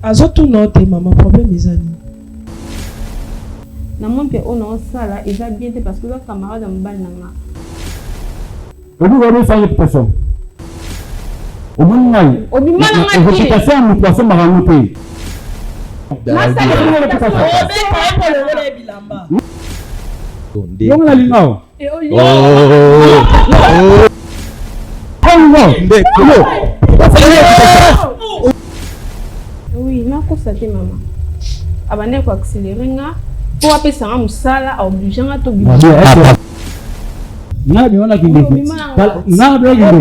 Azoto note maman problème les amis. Na mon pe on a ça là, il va bien parce que le camarade en bas nanga. Vous voyez ça une personne. Au moins réputation nous poisson marangoté. Donc la lingao. Oui, na constaté maman. Abane ko accélérer nga pour appeler ça un musala obligé nga to bibi. Na biona kindi. Na biona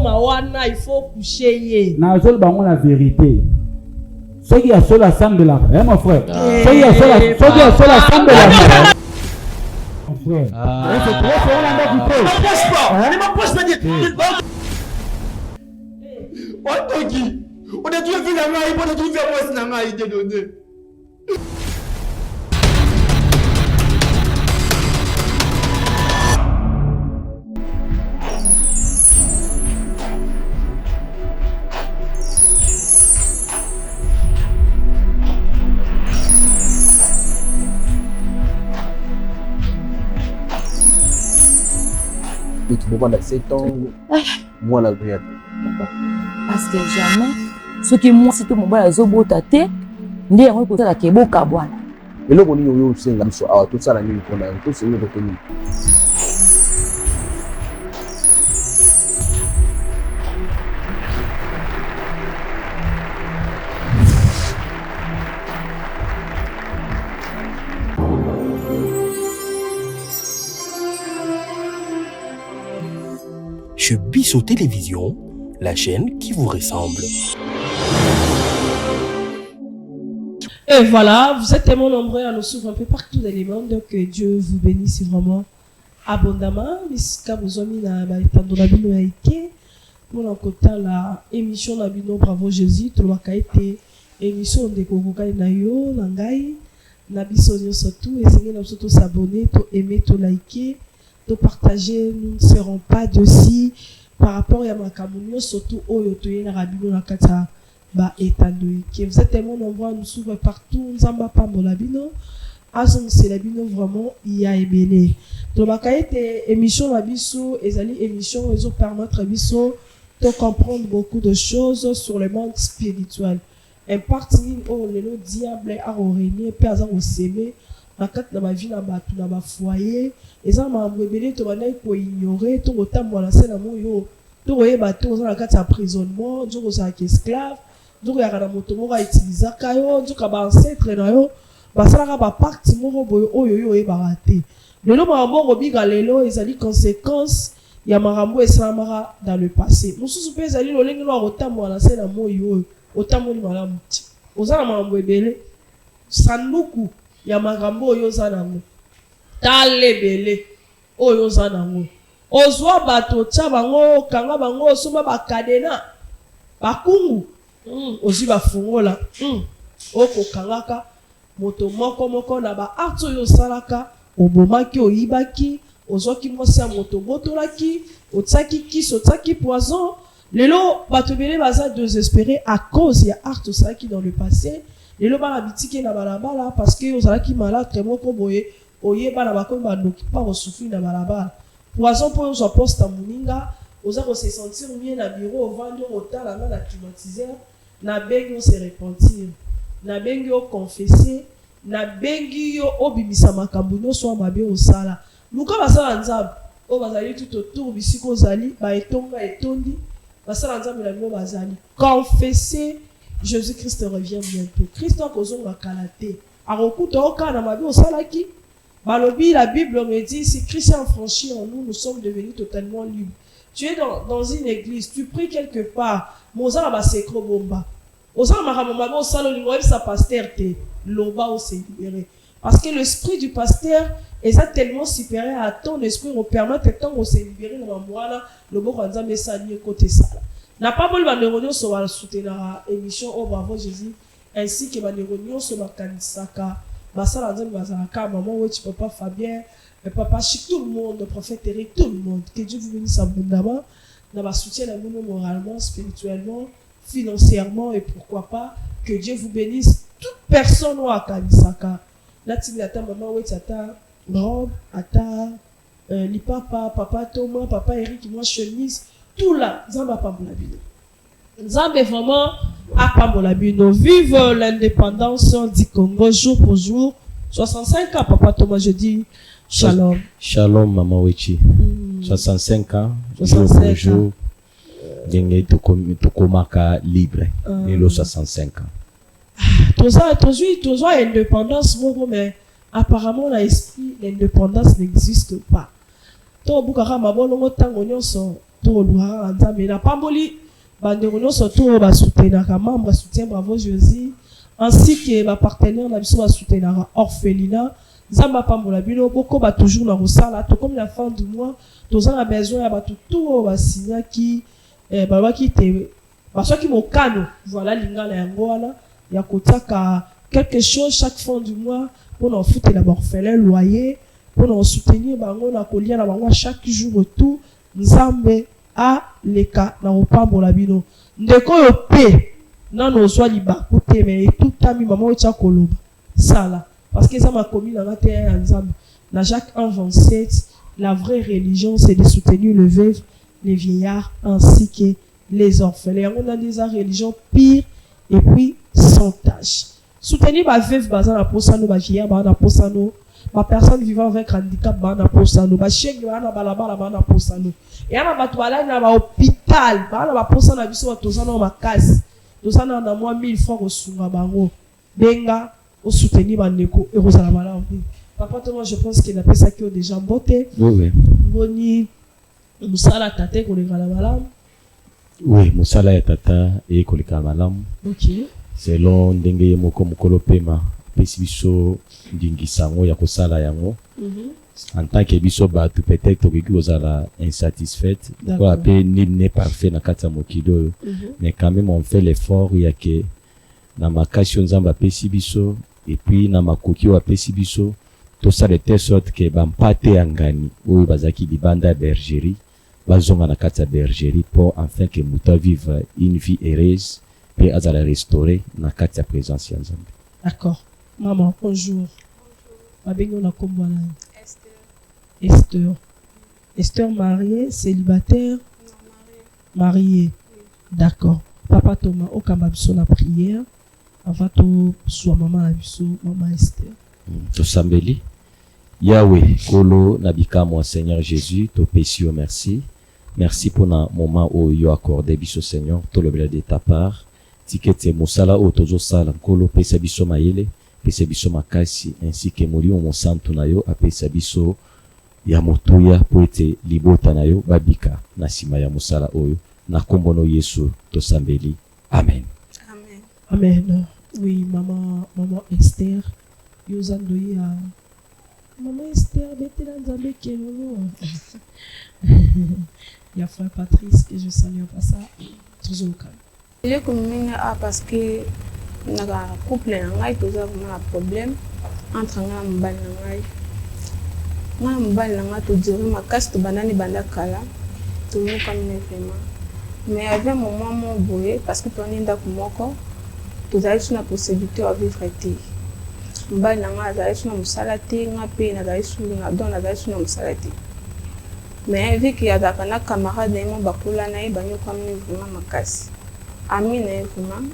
Mawana, il faut coucher hier. Na seul bango la vérité. Ce qui a seul la sang de la, hein mon frère. Ce qui a seul la sang de la. Mon frère. C'est trop fort là qui peut. Ne m'approche pas dire. On a tout vu la main, on a tout vu moi c'est la main idée donnée. Tout le monde a 7 ans, moi la grille. Parce que jamais, ce qui moi c'est tout mon bas zobo tate, ndi yango ko tala keboka bwana. Et là on y yo senga biso awa tout ça la nuit qu'on a tout c'est nous retenu. Chez Bisso Télévision, la chaîne qui vous ressemble. Et voilà, vous êtes tellement nombreux à nous suivre un peu partout dans les mondes, donc Dieu vous bénisse vraiment abondamment. Miska Bozomi na baitando na bino yaike. Pour l'encontrer la émission na bino Bravo Jésus, tout le été émission de Kokokai na yo, nangai, na biso surtout, et c'est nous surtout s'abonner, to aimer, to liker, to partager, nous ne serons pas dessus par rapport à ma camunio, surtout au yotoye na rabino na kata. Que vous êtes tellement nombreux à nous suivre partout, Nzamba Pambolabino, Azon Selabino vraiment, il y a ébélé. Donc, ma émission la biso, et émission, ils ont permettre à biso de comprendre beaucoup de choses sur le monde spirituel. Un parti où le diable a régné, puis à au s'aimer, dans ma vie, dans ma foyer, et ça m'a ébélé, tu vas pour ignorer, tout autant, moi, la scène à mon yo, tout le bateau, dans la carte d'emprisonnement, tout le esclave. Donc il y a des motos qui utilisent kayo, donc il y a des ancêtres na yo, basala ka ba parti moko boyo oyo e baraté. Lelo marambo robiga lelo ezali conséquence ya marambo esalamaka dans le passé. Mususu pe ezali lolengi lo rotambo na sena moyo otambo ni malamu. Ozana marambo ebele sanduku ya marambo oyo zana ngo. Talebele oyo zana ngo. Ozwa bato tcha bango kanga bango soma ba kadena. Bakungu ozi bafungola oko kangaka moto moko na ba arto yo salaka obomaki oyibaki ozwaki mwasi ya moto botolaki otsaki kiso otsaki poison lelo bato bele baza désespéré à cause ya arto salaki dans le passé lelo bana bitike na balabala parce que ozalaki malade moko boye oyeba na bakomi bandoki pa osufri na balabala poison po ozwa poste moninga oza ko se sentir mieux na bureau ovandi otala na climatiseur na bengi se repentir na bengi o confesser na bengi yo obimisa makambo nyonso mabe osala luka basala nzambe o bazali tout autour bisiko ozali ba etonga etondi basala nzambe na bino bazali confesser Jésus-Christ revient bientôt. Christ a causé ma qualité. A recoute au cas dans ma vie osalaki balobi la Bible me dit si Christ a franchi en nous, nous sommes devenus totalement libres. Tu es dans une église, tu pries quelque part, Mozart va s'écro bomba. Ozan maramama au salon lingoïb sa pasteur te loba au s'est libéré. Parce que l'esprit du pasteur est tellement supérieur à ton esprit, on permet que tant on s'est libéré dans la moine, le bon kanza mais ça n'y côté ça. N'a pas voulu ma neuronio sur la soutenir émission au Bravo Jésus ainsi que ma neuronio sur ma kanisaka. Basa la zone bazaraka maman ouais tu papa Fabien, papa Chic tout le monde, le prophète Eric tout le monde. Que Dieu vous bénisse abondamment. N'a pas soutien à nous moralement, spirituellement, financièrement et pourquoi pas que Dieu vous bénisse. Toute personne ou à Kanisaka. Là, tu as maman, oui, tu as robe, ata, li papa Thomas, papa Eric, moi chemise, tout là, Zamba Pambolabino. Zamba vraiment à Pambolabino. Vive l'indépendance du Congo jour pour jour. 65 ans, papa Thomas, je dis shalom. Shalom, maman Wechi. 65 ans, 65 jour pour jour. Dengue Tokomaka libre. Et le 65 ans. Toujours indépendance, mais apparemment l'indépendance n'existe pas. To bukara mabolongo tango nyonso to luara nzambe na pamboli bandeko nyonso to ba soutenir membre soutien Bravo Jésus ainsi que ba partenaire na biso ba soutenir orphelinat nzamba pambola bino boko ba toujours na rosala to comme la fin du mois to a besoin ya ba tout ba signa qui ba ki te ba so ki mokano voilà lingala yango wana ya kotaka quelque chose chaque fin du mois pour nous foutre la orphelin loyer pour nous soutenir bango na kolia na bango chaque jour tout nzambe a leka na opambola bino ndeko yo pe na no so liba côté mais tout ami maman o tia koloba sala parce que ça m'a commis na la terre nzambe na Jacques 1:27 la vraie religion c'est de soutenir le veuve les vieillards ainsi que les orphelins on a des religions pires et puis sans tâche soutenir ba veuve bazana posano ba vieillard bazana posano ma personne vivant avec handicap bana posano ba chèque bana balabala bana posano et ana ba toala na ba hôpital bana ba posana biso tozana ma case tozana na moi 1000 francs au sunga bango benga au soutenir bandeko et rozala bala papa toi je pense qu'il a fait ça qui déjà mboté oui boni musala tate ko le gala bala oui musala ya tata et ko le gala bala OK selon ndenge moko mokolo pema pesi biso ndingisango ya kosala yango en tant que biso batu peut-être tokoki kozala insatisfaite ko appelé nul n'est parfait na kata mokido mais quand même on fait l'effort ya ke na makasi nzamba pesi biso et puis na makoki wa pesi biso to ça de telle sorte que bampate angani oyo bazaki libanda bergerie bazonga na kata bergerie pour enfin que muta vive une vie heureuse et azala restaurer na kati ya présence ya nzambe. D'accord. Maman, bonjour. Mabengo na kombo na Esther. Esther mariée, célibataire? Mariée. D'accord. Papa Thomas, okamba biso na prière avant to soit maman na biso, maman Esther. To sambeli. Yahweh, kolo nabika moi Seigneur Jésus, to pesi merci. Merci pour le moment où tu as accordé biso Seigneur, tout le bien de ta part. Tikete musala o tozo sala nkolo pesa biso mayele pesa biso makasi ainsi que molio mo santo na yo apesa biso ya motuya po ete libota na yo babika na sima ya musala oyo na kombono Yesu tosambeli amen. Amen. Oui, maman Esther yozando ya maman Esther betela nzambe kelolo. Ya frère Patrice que je salue pas ça toujours au calme. Je commune parce que na couple na ngai toza vraiment un problème entre nga na mobali na ngai to dire makasi to banani banda kala to nous comme vraiment mais avec un moment mon boye parce que to ninda kumoko tozali suna possibilité à vivre te mobali na ngai azali suna musala te nga pe na zali suna don na zali suna musala te mais vu qu'il y a da kana camarade na mo bakola na ye banyo comme vraiment makasi ami na vraiment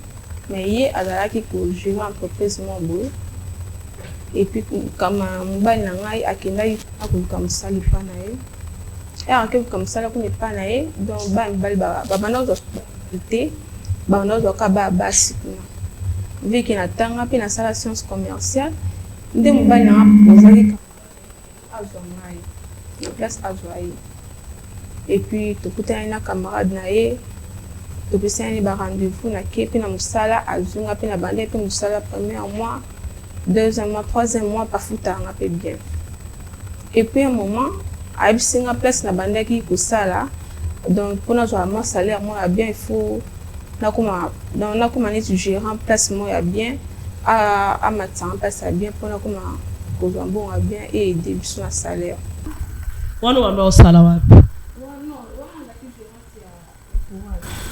mais ye azalaki ko gérer entreprise mo boye et puis comme mobali na ngai akendaki akoluka mosali pa na ye et akoluka mosali kuni pa na ye donc mobali babanda kozwa banda kozwaka basi kuna vu que natanga mpe nasala science commerciale nde mobali na nga ozalaki azwa ngai na place azwa ye et puis tokutani na camarade na ye topesani ba rendez-vous na ke pe na musala azunga pe na bande pe musala premier mois deuxième mois troisième mois pafuta nga pe bien et puis un moment abisinga place na bande ki kusala donc pour notre mon salaire moi bien il faut na kuma ni gérant place moi bien à matin place bien pour na kuma ko bon bien et aider biso na salaire wana wana sala wapi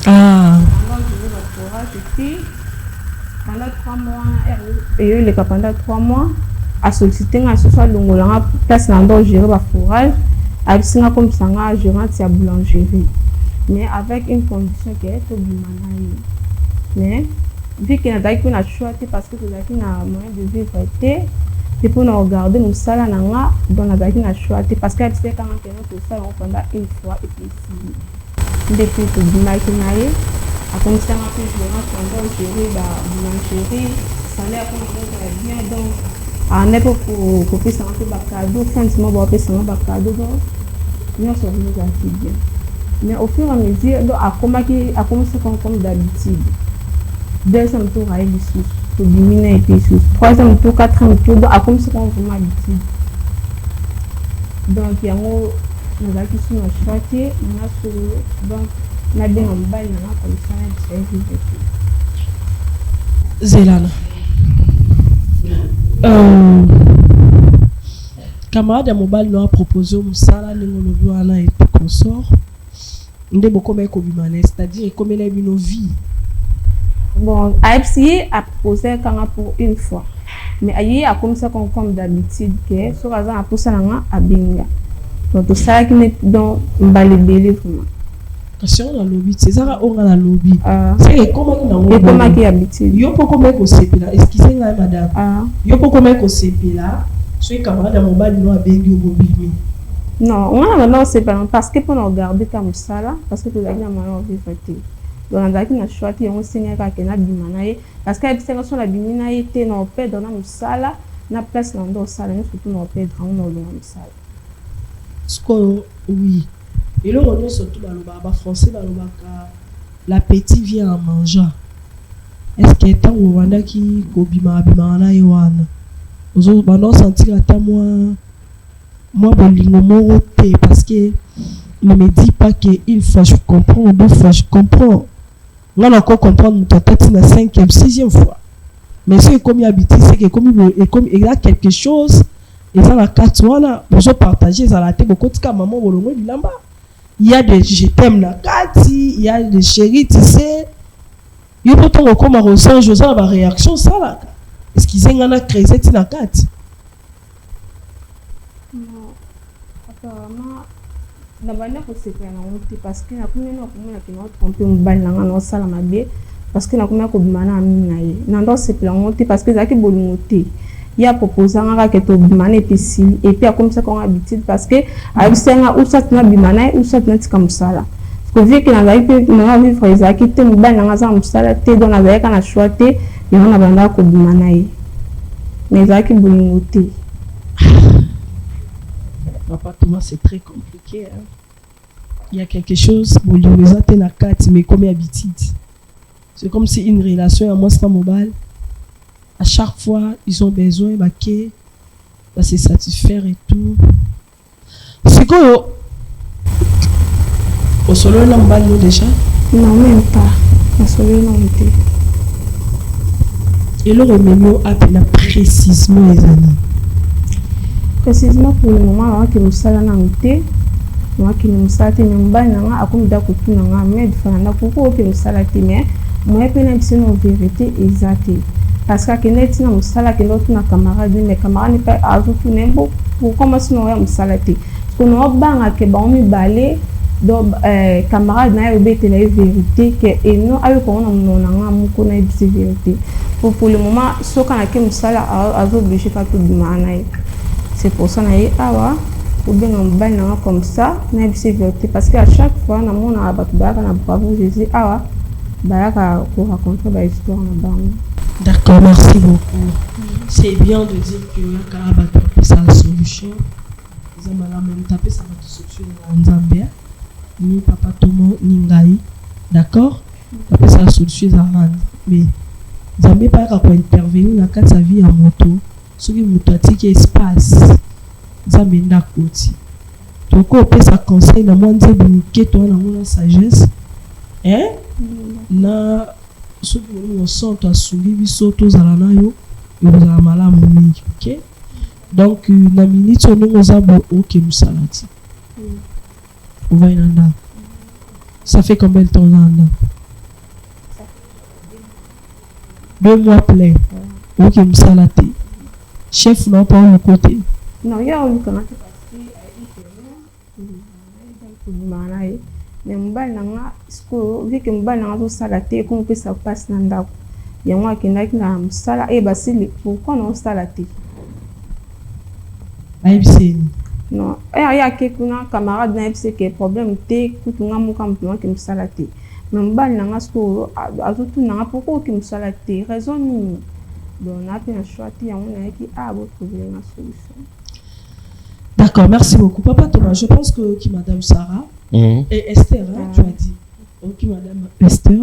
ah sollicité pendant 3 mois et les pendant 3 mois a sollicité nga ce soit longolanga place nando gérer ba forage a singa comme sanga gérante ya boulangerie mais avec une condition qui est obligatoire mais vu qu'il n'a pas choix parce que tu as un moyen de vivre et pour nous regarder nous ça là nanga donc on a choix parce que c'est quand on fait ça on pendant une fois et puis depuis que du mal qui naïe a commencé à faire gérante pendant gérer la boulangerie salaire comme on bien donc en époque pour faire ça un peu cadeau fin de mois pour faire ça un cadeau donc nous sommes bien mais au fur et à mesure donc a commencé comme d'habitude deuxième tour à Elissus pour diminuer et puis troisième tour quatrième tour donc a commencé comme vraiment habitude donc il y a nous avons qui sont choisis on a sur donc on a bien en bas comme ça c'est Zelana camarade mobile nous a proposé au Moussala nous wana et tout consort ndé beaucoup mais comme c'est-à-dire comme il a une vie bon AFC a posé quand pour une fois mais ayi a comme ça comme d'habitude que sur hasard a posé là à binga donc ça qui n'est dans balébélé vraiment question dans lobby c'est ça on a la lobby c'est comment qui habitude yo poko mais ko sepela excusez moi madame yo poko mais ko sepela so camarade mobile nous a bengi au bobimi non on a maintenant c'est pas parce que pour nous regarder comme ça là parce que tu as bien mal envie de donc on a qui na choix qui on signe ka na bimanaye parce que c'est que sur la bimanaye té non peut dans la musala na place dans do sala nous surtout non peut dans la musala ce que oui et le on surtout dans le baba français dans le baka l'appétit vient en mangeant est-ce que tant au Rwanda qui ko bimana yoana aux autres bandons sentir à moi bolingo moro té parce que ne me dis pas que une fois je comprends deux fois je comprends on a encore comprendre ta tête la 5e 6e fois mais c'est comme habitude c'est que comme il y a quelque chose et ça la carte voilà pour partager ça la tête beaucoup de maman bolongo bilamba il y a des je t'aime la carte il y a des chéris tu sais il peut on comme à ressent je ça la réaction ça là est-ce qu'ils ont a créé cette la carte non apparemment na bana ko sepela na honte parce que na kumena ko mona ke no tromper mobile na ngana sala mabe parce que na kumena ko bimana amina ye na ndo sepela honte parce que zaki bolimote ya proposer ngaka ke to bimana et puis a comme ça qu'on habitude parce que avec senga ou ça na bimana ou ça na tika musala parce que vu que na zaki pe na vivre zaki te mobile na ngaza musala te donc na zaki na choix te ya na banda ko bimana ye mais zaki bolimote. Appartement c'est très compliqué hein? Il y a quelque chose pour les atteindre la carte mais comme habitude c'est comme si une relation à moi c'est mobile à chaque fois ils ont besoin de se satisfaire et tout c'est quoi au solo là on déjà non même pas au solo là on était et le remède appelle précisément les années précisément pour le moment on que nous sala na ngté moi qui nous sala te nyamba na akomida ko tuna nga med fana ko ko que nous sala te mais moi pe na biseno vérité exacte parce que net na musala que l'autre na camarade mais camarade ne pas azu tout nembo pour commencer no ya musala te ko no banga ke ba mi balé do camarade na yo bete la vérité que et non avec on na nga mu ko na vérité pour le moment so kana ke musala azu obligé ka tout dimana. C'est pour ça que ou bien on baille comme ça, on a vérité parce qu'à chaque fois, on a mon bravo Jésus, pour raconter l'histoire. D'accord, merci beaucoup. C'est bien de dire que Karabata c'est la solution. Ils ont même tapé ça va solution en Zambie. Ni papa Tomo ni Ngai. D'accord? Tapé ça la solution en mais Zambie pas qu'à intervenir dans sa vie en moto. Ce qui vous pratique espace ça mène côté donc on peut ça conseil dans moi dire que toi dans mon sagesse hein na ce que nous sent à soulever biso tous à la nayo et vous avez mal à mingi OK donc na minute on nous a bon OK nous salati on va y aller ça fait combien de temps là 2 mois plein. Ok, Msalate. Chef, non, pas au côté. Non, il y a un parce que mais mbali nanga school vu que mbali nanga zo sala te ko pe sa passe na ndako yango akendaki na msala e basili pourquoi non sala te AFC non ya ke kuna camarade na AFC que problème te kutunga muka mpima ke msala te mais mbali nanga school azotu nanga pourquoi ke msala te raison ni donc na pe na choix te yango na ki bo trouver une solution. D'accord, merci beaucoup. Papa Thomas, je pense que Madame Sarah et Esther, hein, tu as dit. Ok, Madame Esther,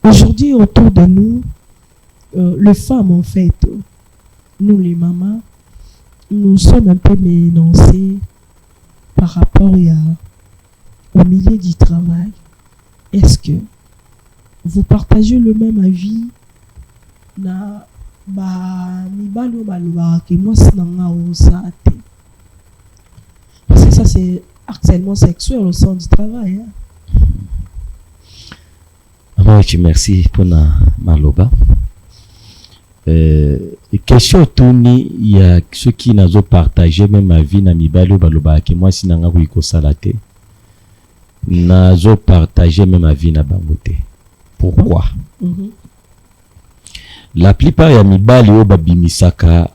aujourd'hui, autour de nous, les femmes, en fait, nous les mamans, nous sommes un peu ménoncées par rapport au milieu du travail. Est-ce que vous partagez le même avis parce que ça c'est harcèlement sexuel au sein du travail. Merci pour maloba. Question tourni, il y a ceux qui n'ont pas partagé même ma vie na mibalo baloba que moi si nanga ko salate n'azo partagé même ma vie na bangote. Pourquoi? La plupart ya mibali o babimisaka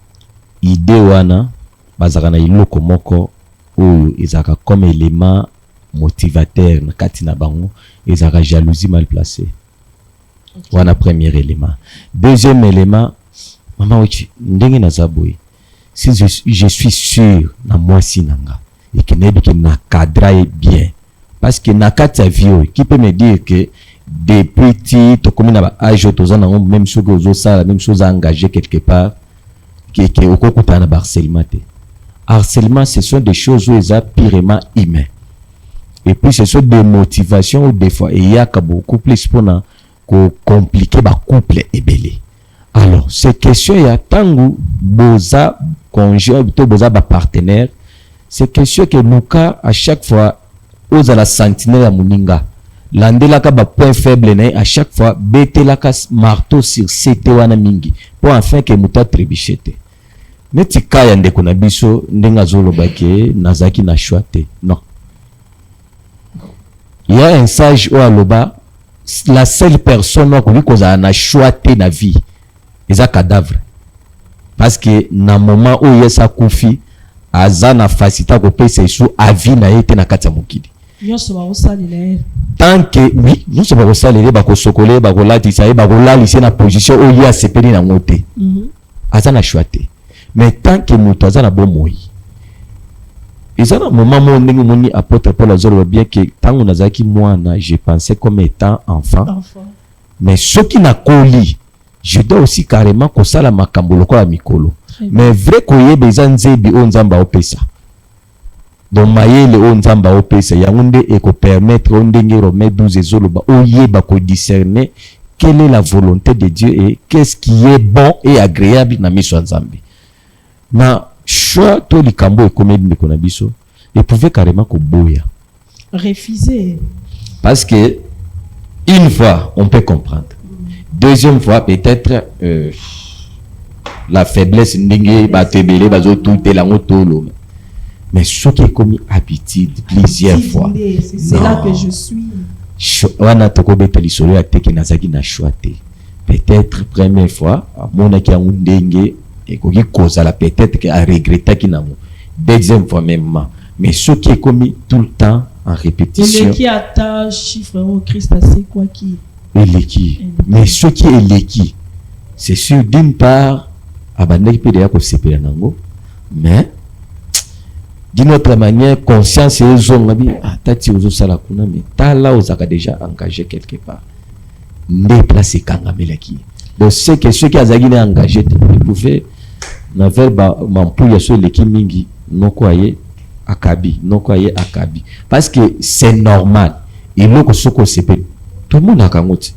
ide wana bazaka na iloko moko oyo ezaka comme élément motivateur na kati na bango ezaka jalousie mal placée. Wana premier élément. Deuxième élément, maman ochi ndenge na zaboy. Si je suis sûr na moi sinanga et que nebi que na cadre bien parce que na kati ya vie qui peut me dire que des petits comme na âge autozana même chose que ça la même chose à engager quelque part qui au kokutana harcèlement. Harcèlement ce sont des choses où ils sont purement humains et puis ce sont des motivations ou des fois il y a beaucoup plus pour compliquer ba couple et belé. Alors ces questions il y a tangu boza conjoint to boza ba partenaire c'est question que nous cas à chaque fois aux à la sentinelle à muninga landela ka ba point faible na à chaque fois betela ka marteau sur c'était wana mingi pour enfin que muta trébichete neti kaya ndeko na biso ndenga zolo bake nazaki na choite non il y a un sage au aloba la seule personne qui cause na choite na vie eza cadavre parce que na moment où yesa kufi azana facilité ko pesa sous avis na yete na kati ya mokili. Tant que oui, nous sommes au salaire, bako sokole, bako lati saye, bako lali c'est na position où il y a sepeli na ngote. Azana choite. Mais tant que muto azana bon moi. Ezana moment mo ndenge moni apôtre Paul azolo bien que tant on azaki mwana, je pensais comme étant enfant. Mais ce qui n'a coli, je dois aussi carrément ko sala makambo lokola mikolo. Mais vrai ko yebe zanzebi o nzamba opesa. Donc mayele o nzamba opesa yangunde et ko permettre on ndenge remettre 12 ezoloba o yeba ko discerner quelle est la volonté de Dieu et qu'est-ce qui est bon et agréable na miso nzambe. Na choix to likambo e komedi ndeko na biso et pouvait carrément ko boya. Refuser. Parce que une fois on peut comprendre. Deuxième fois peut-être la faiblesse ndenge ba tebele bazo tout la ngotolo. Mais ce qui est commis habitude plusieurs fois. C'est là que je suis. Wana toko betali solo ya teke nazaki na choite. Peut-être première fois mona ki ndenge et koki cause la peut-être que a regretter ki namo. Deuxième fois même. Mais ce qui est commis tout le temps en répétition. Et qui attache chiffre au Christ c'est quoi qui? Mais ce qui est l'équi, c'est sûr d'une part abandonner peut déjà ko sepela nango, mais d'une autre manière conscience et zongabi tati ozo sala kuna mais tala ozaka déjà engagé quelque part ne place kangamelaki. Donc c'est que ceux qui azaki engagé ils pouvaient n'avoir mampouya sur l'équipe mingi nokoye akabi parce que c'est normal et loko soko sepela tout le monde a kangote.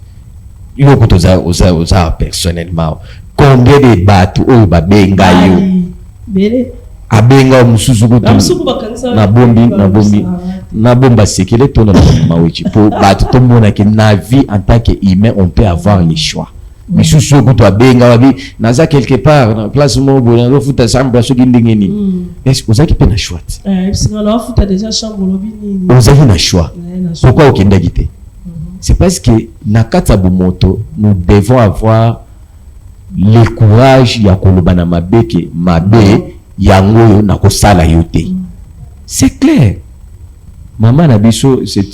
Il faut que tu personnellement combien de bateaux au babenga yo. abenga mususu kutu na bomba sekele tona mawechi pour battre tout le monde que na vie en tant qu'humain on peut avoir les choix misusu kutu abenga wabi naza quelque part na place mobo na futa samba so kindingeni est-ce que ozaki pe na choix parce que na futa déjà chambre lobi nini ozaki na choix pourquoi okenda gite c'est parce que na kata bumoto nous devons avoir le courage ya koloba na mabeke mabe yango na kosala yote. C'est clair. Maman na biso c'est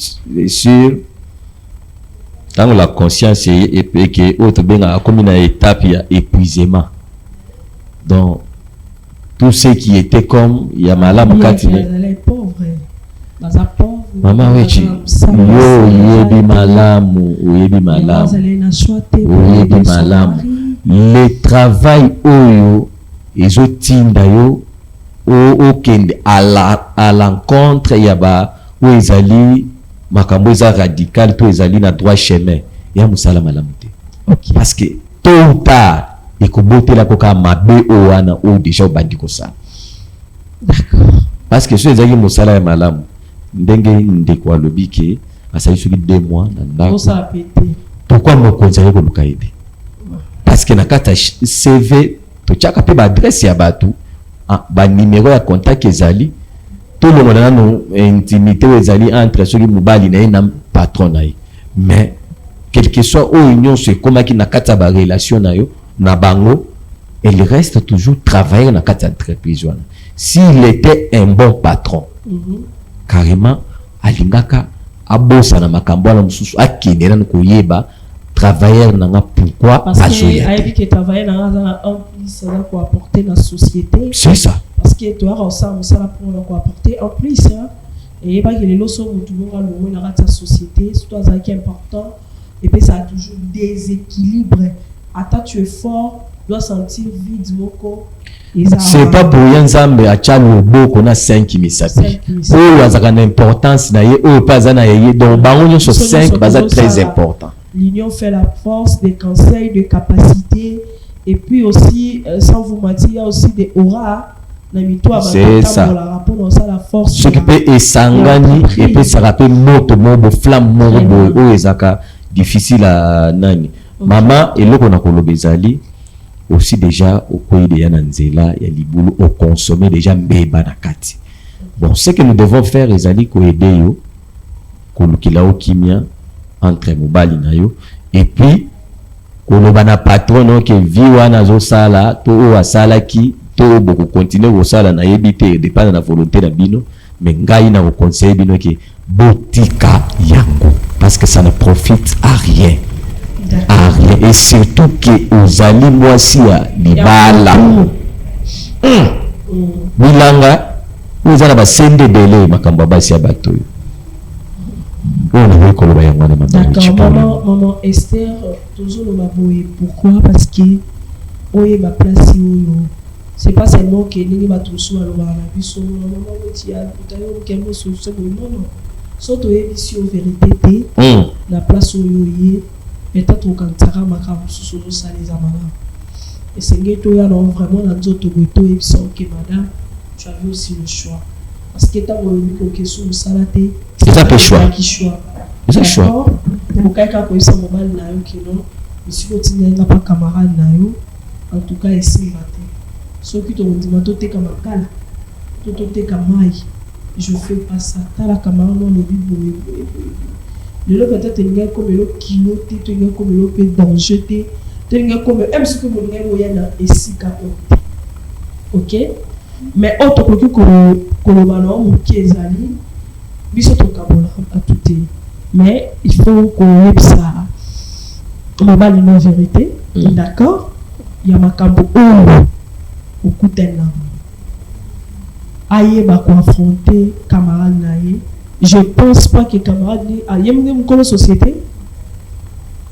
sûr tant la conscience est que autre benga comme une étape ya épuisement. Donc tout ce qui était comme ya malamu kati les pauvres baza pauvre maman wechi yo yebi malamu oyebi malamu le travail oyo ezotinda yo okende à l'encontre ya ba o ezali makambo eza radical to ezali na droit chemin ya musala malamu te. Parce que tôt ou tard ekobotela koka mabe o wana o déjà obandi kosala. D'accord. Parce que so ezali musala ya malamu ndenge ndeko alobi ke asali soki 2 mois na ndako pourquoi mokonzi aye koluka ede parce que na kata CV tochaka pe ba adresse ya batu ba numéro ya contact ezali tout le monde na intimité ezali entre soki mobali na ye na patron na ye mais quel que soit o union se komaki na kata ba relation na yo na bango il reste toujours travailler na kata entreprise wana. S'il était un bon patron carrément alingaka abosa na makambo na mususu akendela nkoyeba travailleur nanga pourquoi parce que aibi que travailleur nanga en plus ça va quoi apporter dans la société. C'est ça. Parce que toi ressemble ça va pour quoi apporter en plus hein et pas que les lots sont toujours à l'eau dans la société surtout ça qui est important et puis ça a toujours déséquilibre. Attends tu es fort dois sentir vide moko. C'est pas pour rien Nzambe a tchalo boko na 5 misapi. Oh azaka na importance na ye oh pas na ye donc bango sur 5 baza très important. L'union fait la force, des conseils, de capacités et puis aussi sans vous mentir il y a aussi des auras na mitoa c'est ça la force ce qui peut esangani et puis ça rappelle moto mobo flamme mobo oh ezaka difficile à nani maman eloko na kolobezali aussi déjà au pays de Yananzela ya libulu au consommer déjà mbeba na kati. Bon ce que nous devons faire ezali ko aider yo kolukila o kimia entre mobali na yo et puis koloba na patron que viwa na zo sala to o asala ki to boko continuer ko sala na yebite dépend na volonté na bino mais ngai na ko conseiller bino que botika yango parce que ça ne profite à rien. Et surtout que aux ali mwasi ya libala bilanga uzana ba sende dele makambo basi ya bato on a ko ba yango na d'accord maman Esther toujours le maboye pourquoi parce que oye ba place oyo c'est pas seulement que ni ba tusu alo ba biso maman tia utayo kemo so so non surtout émission vérité la place oyo yé peut-être quand ça makamu sous ça les amana et c'est que ya non vraiment dans d'autres goto et sont que madame tu avais aussi le choix parce que tant que sous salate c'est ça le choix c'est choix pour quelqu'un qui est mobile na yo que non monsieur continue n'a pas camarade na yo en tout cas ici matin ceux qui te dit mato te kamakala to te kamai je fais pas ça ta la camarade non le bibo le peut-être il comme le kilo tu es comme le peut danger tu es comme même ce que mon gars y a ici OK mais autre que kolobano qui est ali biso to kabola à tout mais il faut qu'on ait ça on va dire la vérité d'accord il y a makambo au kutena aye ba ko affronter camarade naye. Je pense pas que camarade a une société.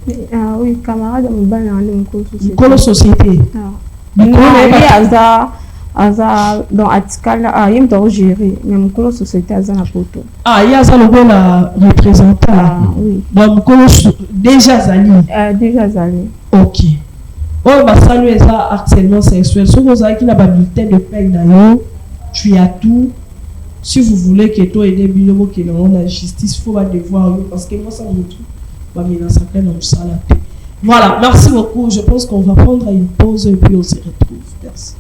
Oui, camarade une société. Dans Atikala, il y a gérer, mais une société à Zanapoto. Ah, il y a la représentant. Oui. Donc, déjà Zali. Déjà Zali. Ok. Oh, bah, saluer ça harcèlement sexuel. Si vous avez qui n'a pas bulletin de paye d'ailleurs. tu as tout. Si vous voulez que toi et des binomo qui n'ont la justice, il faut pas devoir parce que moi ça me tout. Voilà, merci beaucoup. Je pense qu'on va prendre une pause et puis on se retrouve. Merci.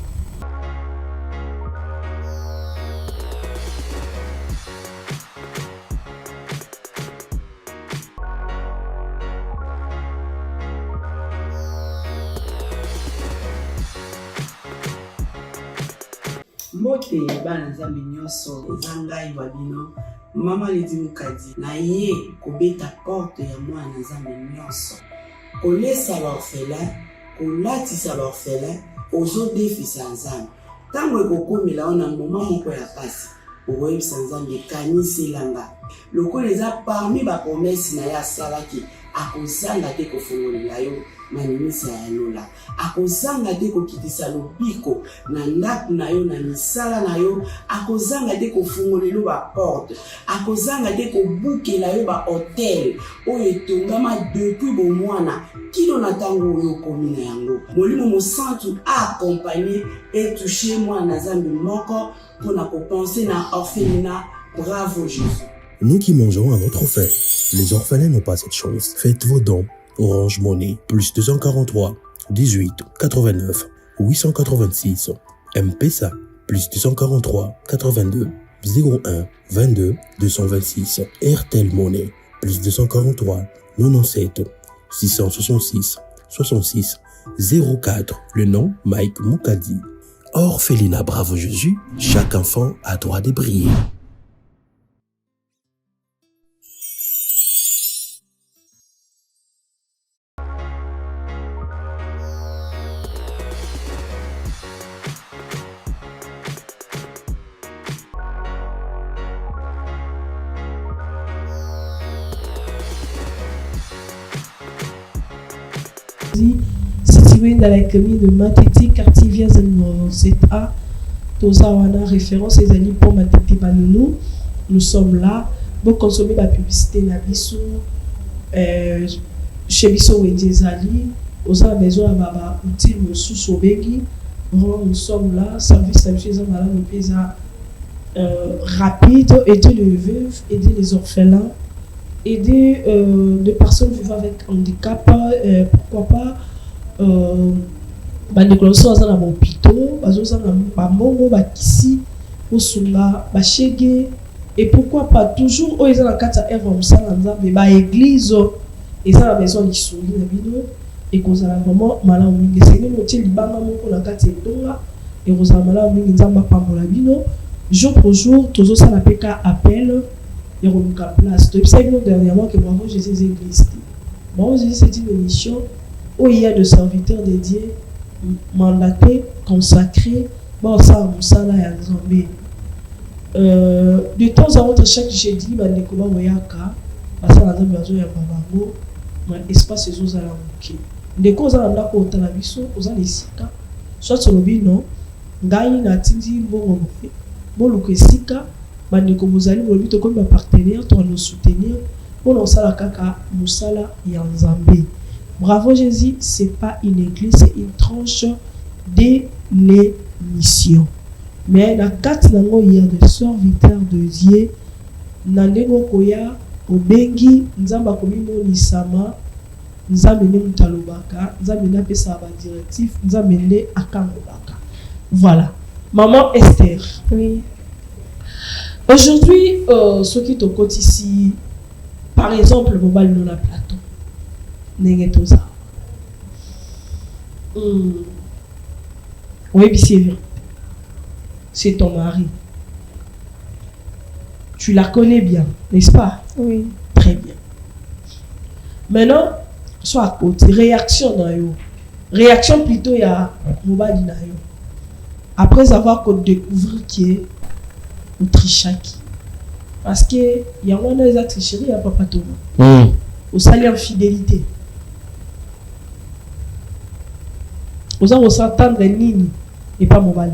Mbote bana nzambe nyonso eza ngai wabino mama Lady Mukadi na ye kobeta porte ya mwana nzambe nyonso kolesa baorphelin kolatisa baorphelin ozodefisa nzambe ntango ekokomela ona moma moko ya pasi okoyebisa nzambe kaniselanga lokola eza parmi bapromese na ye asalaki akozanga te kofungolela yo na nimisa ya lola akozanga te kokitisa lobiko na ndako na yo na misala na yo akozanga te kofungolela baporte akozanga te kobukela yo bahotel oyo etongama depuis bomwana kino na ntango oyo okomi na yango molimo mosantu accompagné et touché mwana nzambe moko mpona kopense na orphelinat. Bravo Jésus. Nous qui mangeons à notre faim, les orphelins n'ont pas cette chance. Faites vos dons. Orange Money, plus 243 18 89 886. M-Pesa, plus 243 82 01 22 226. Airtel Money, plus 243 97 666 66 04. Le nom Mike Mukadi. Orphelinat Bravo Jésus, chaque enfant a droit de briller. Situé dans la commune de Matete, quartier Viazan 7A, Tozawana, référence et amis pour Matete Banounou. Nous sommes là pour consommer la publicité na biso, chez biso Wendezali, aux a besoin à Baba, outil nous sous Begi. Nous sommes là, service à nous pesa rapide, aider les veuves, aider les orphelins, aider des personnes vivant avec handicap, pourquoi pas bandekoloso baza na hôpitaux bazoza na bamongo bakisi osunga bashege et pourquoi pas toujours oyo eza na kati ya œuvre mosala nzambe baéglise eza na besoin lisungi na bino ekozala vraiment malamu mingi esengeli motie libanga moko na kati etonga ekozala malamu mingi nzambe apambola bino jour pour jour tozosala mpe ka appel ekoluka place toyebisa bino dernièrement que Bravo Jésus eza église te Bravo Jésus c'est une émission où il y a des serviteurs dédiés, mandatés, consacrés, bon ça, Moussala et Nzambe. De temps en temps, chaque jeudi, il y a des combats Oyaka, parce que Nzambe a un babango, mais espace est aux alamouki. Des causes à l'endroit où on a vu, aux anisika, soit sur le bino, Gaï n'a tindi bon Bolukesika, Bandeko Mozali, le but comme un partenaire, toi nous soutenir, pour nous la kaka Moussala et Nzambe. Bravo Jésus, c'est pas une église, c'est une tranche de l'émission. Mais dans 4 nango il y a des serviteurs de Dieu. Nandengo koya obengi nzamba komimo lisama nzambe ne mutalobaka nzambe na pesa ba directif nzambe ne akangobaka. Voilà. Maman Esther. Oui. Aujourd'hui, ceux qui te côté ici, par exemple, Bobal non la plateau. Negetoza. Oui, c'est ton mari. Tu la connais bien, n'est-ce pas? Oui. Très bien. Maintenant, soit à côté, réaction dans yo. Réaction plutôt, il y a Mobali na yo. Après avoir découvert qui est ou trichaki. Parce que il y a moins de tricherie, il y a pas tout. Au salaire infidélité. Vous allez s'entendre nini et pas Mobali.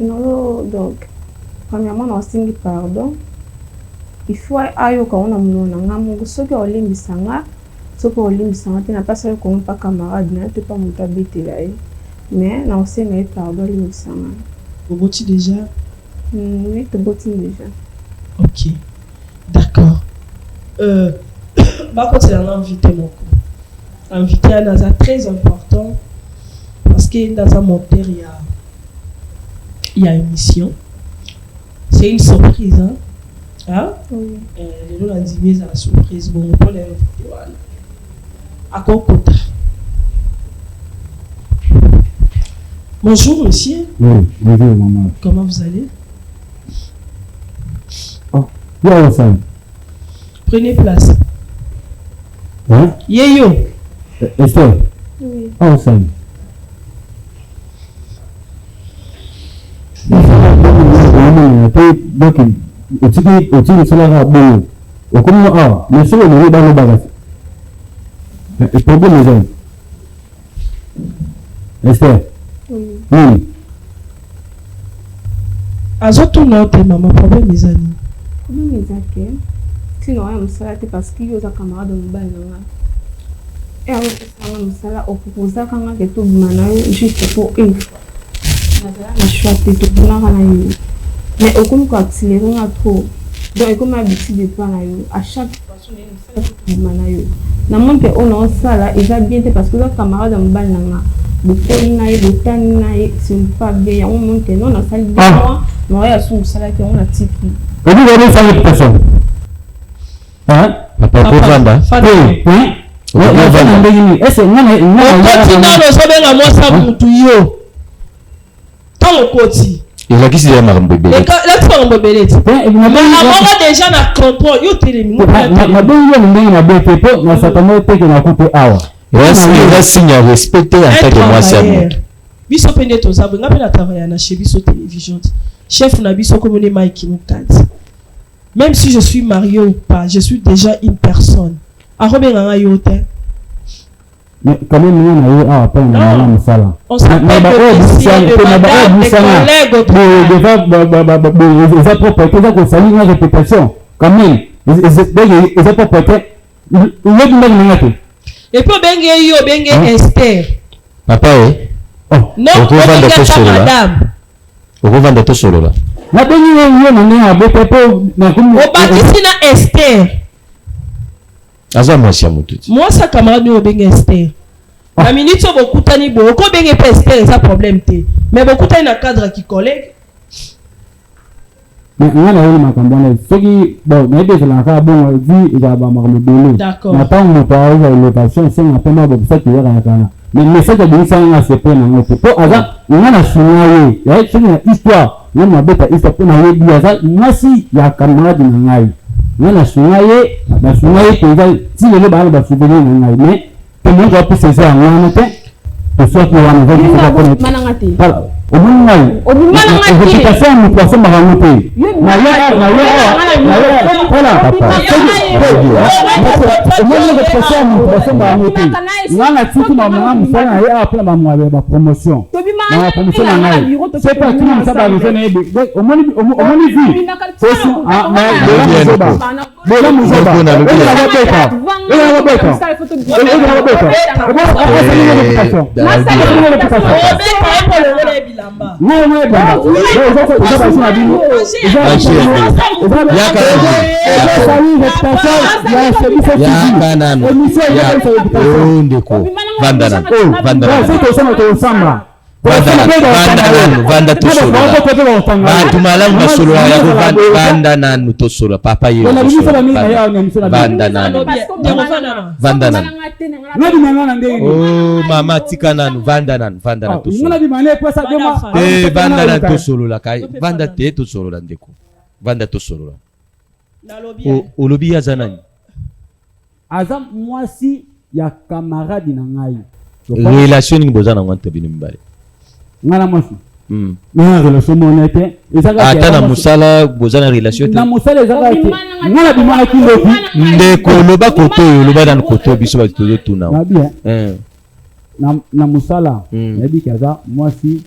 Non, donc, premièrement, on signe pardon. Il faut ayo quand on a mon ce que on l'aime sanga, ce que on l'aime sanga, tu n'as pas ça comme pas camarade, tu pas mon tabité là. Mais on signe pardon l'aime sanga. Boboti déjà? Oui, Boboti déjà. Ok. D'accord. Par contre, c'est un invité, mon coup. Invité à NASA très important parce que dans un moteur, il y a une mission. C'est une surprise, hein? Hein? Oui. Les gens ont dit, mais c'est la surprise. Bon, on peut les inviter. Voilà. À Kokota. Bonjour, monsieur. Oui, bonjour, maman. Comment vous allez? Oh, bien, ça. Prenez place. Hein? Yeyo. Esther. Oui. Oh, ça. Donc, au-dessus cela va bon. Au comment ah, mais c'est le dans le bagage. Le problème est Esther. Oui. Oui. Azoto note maman problème mes amis. Comment les accueille? Sinon, on me parce qu'il y a des camarades de mon et alors, on propose que tout le monde juste pour une fois. On a choisi tout le monde. Mais au coup, accélérer trop. Donc, comme habitude de faire à chaque fois, on est tout le monde. Dans mon pays, on a ça, et j'ai bien fait parce que les camarades de mon le temps, c'est pas bien. On monte, non, on a ça, on a son salaire, on a titre. Et vous avez ça avec personne. Hein? Papa, pour Vanda. Oui, oui. Oui, est-ce que il a qui s'est marre bébé. Là, tu as un bébé. Mais déjà na contrôle, yo télémi. Il a signé à respecter en tant que moi c'est biso pende to zabu ngapi na travailler na chez biso télévision. Chef na biso comme les Mike Mukadi. Même si je suis marié ou pas, je suis déjà une personne. Arobenganga yote. Mais quand même on a pas un sala. On s'appelle des réputation. Quand même, ils ont propriété. Et puis bengue yo bengue Esther. Papa non, on va madame. On va vendre tout solo là. Na bengue yo na bete po na comme Obatisi na Esther. Aza moi si amututi. Moi ça camarade yo bengue Esther. La minute so bokutani bo ko bengue pe Esther ça problème te. Mais bokutani na cadre qui collègue. Mais on a eu ma campagne. Ce qui bon, mais déjà la cas bon dit il va me remettre. D'accord. Na pas mon parole le patient c'est un peu mal pour ça qu'il y a la kana. Mais le fait de dire ça on a fait pas non pour hasard on a signé il y a une histoire on a bête histoire pour na yebi ça nasi ya camarade na ngai on a signé pour ça si le ba ba souvenir na ngai mais tout le monde va pousser ça en même temps pour soit pour on va dire voilà réputation nous poisson marangoté na ya voilà réputation nous poisson marangoté ngana titu mama mfana ya apela mama ba promotion na promotion na ngai c'est pas tout ça ba besoin na omoni vie c'est ah mais la muzoba Vanda to solo. Batu malam solo ya vanda nanu to solo. Papa ye. Vanda nanu. Vanda nanu. Oh mama tika nanu vanda nanu to solo. Vanda nanu to solo la kai. Vanda te to solo la ndeko. Vanda to solo la. O lobi ya zanani. Azam mwasi ya camarade na ngai. Relation ni bozana ngante bini mbale. Ngana mwasi. Na relation monete. Ata na musala bozana relation te. Na musala ezaka te. Ngana bimana kindoki. Ndeko loba koto yo loba dan koto biso ba todo tuna. Na bien. Na musala. Ebi kaza mwasi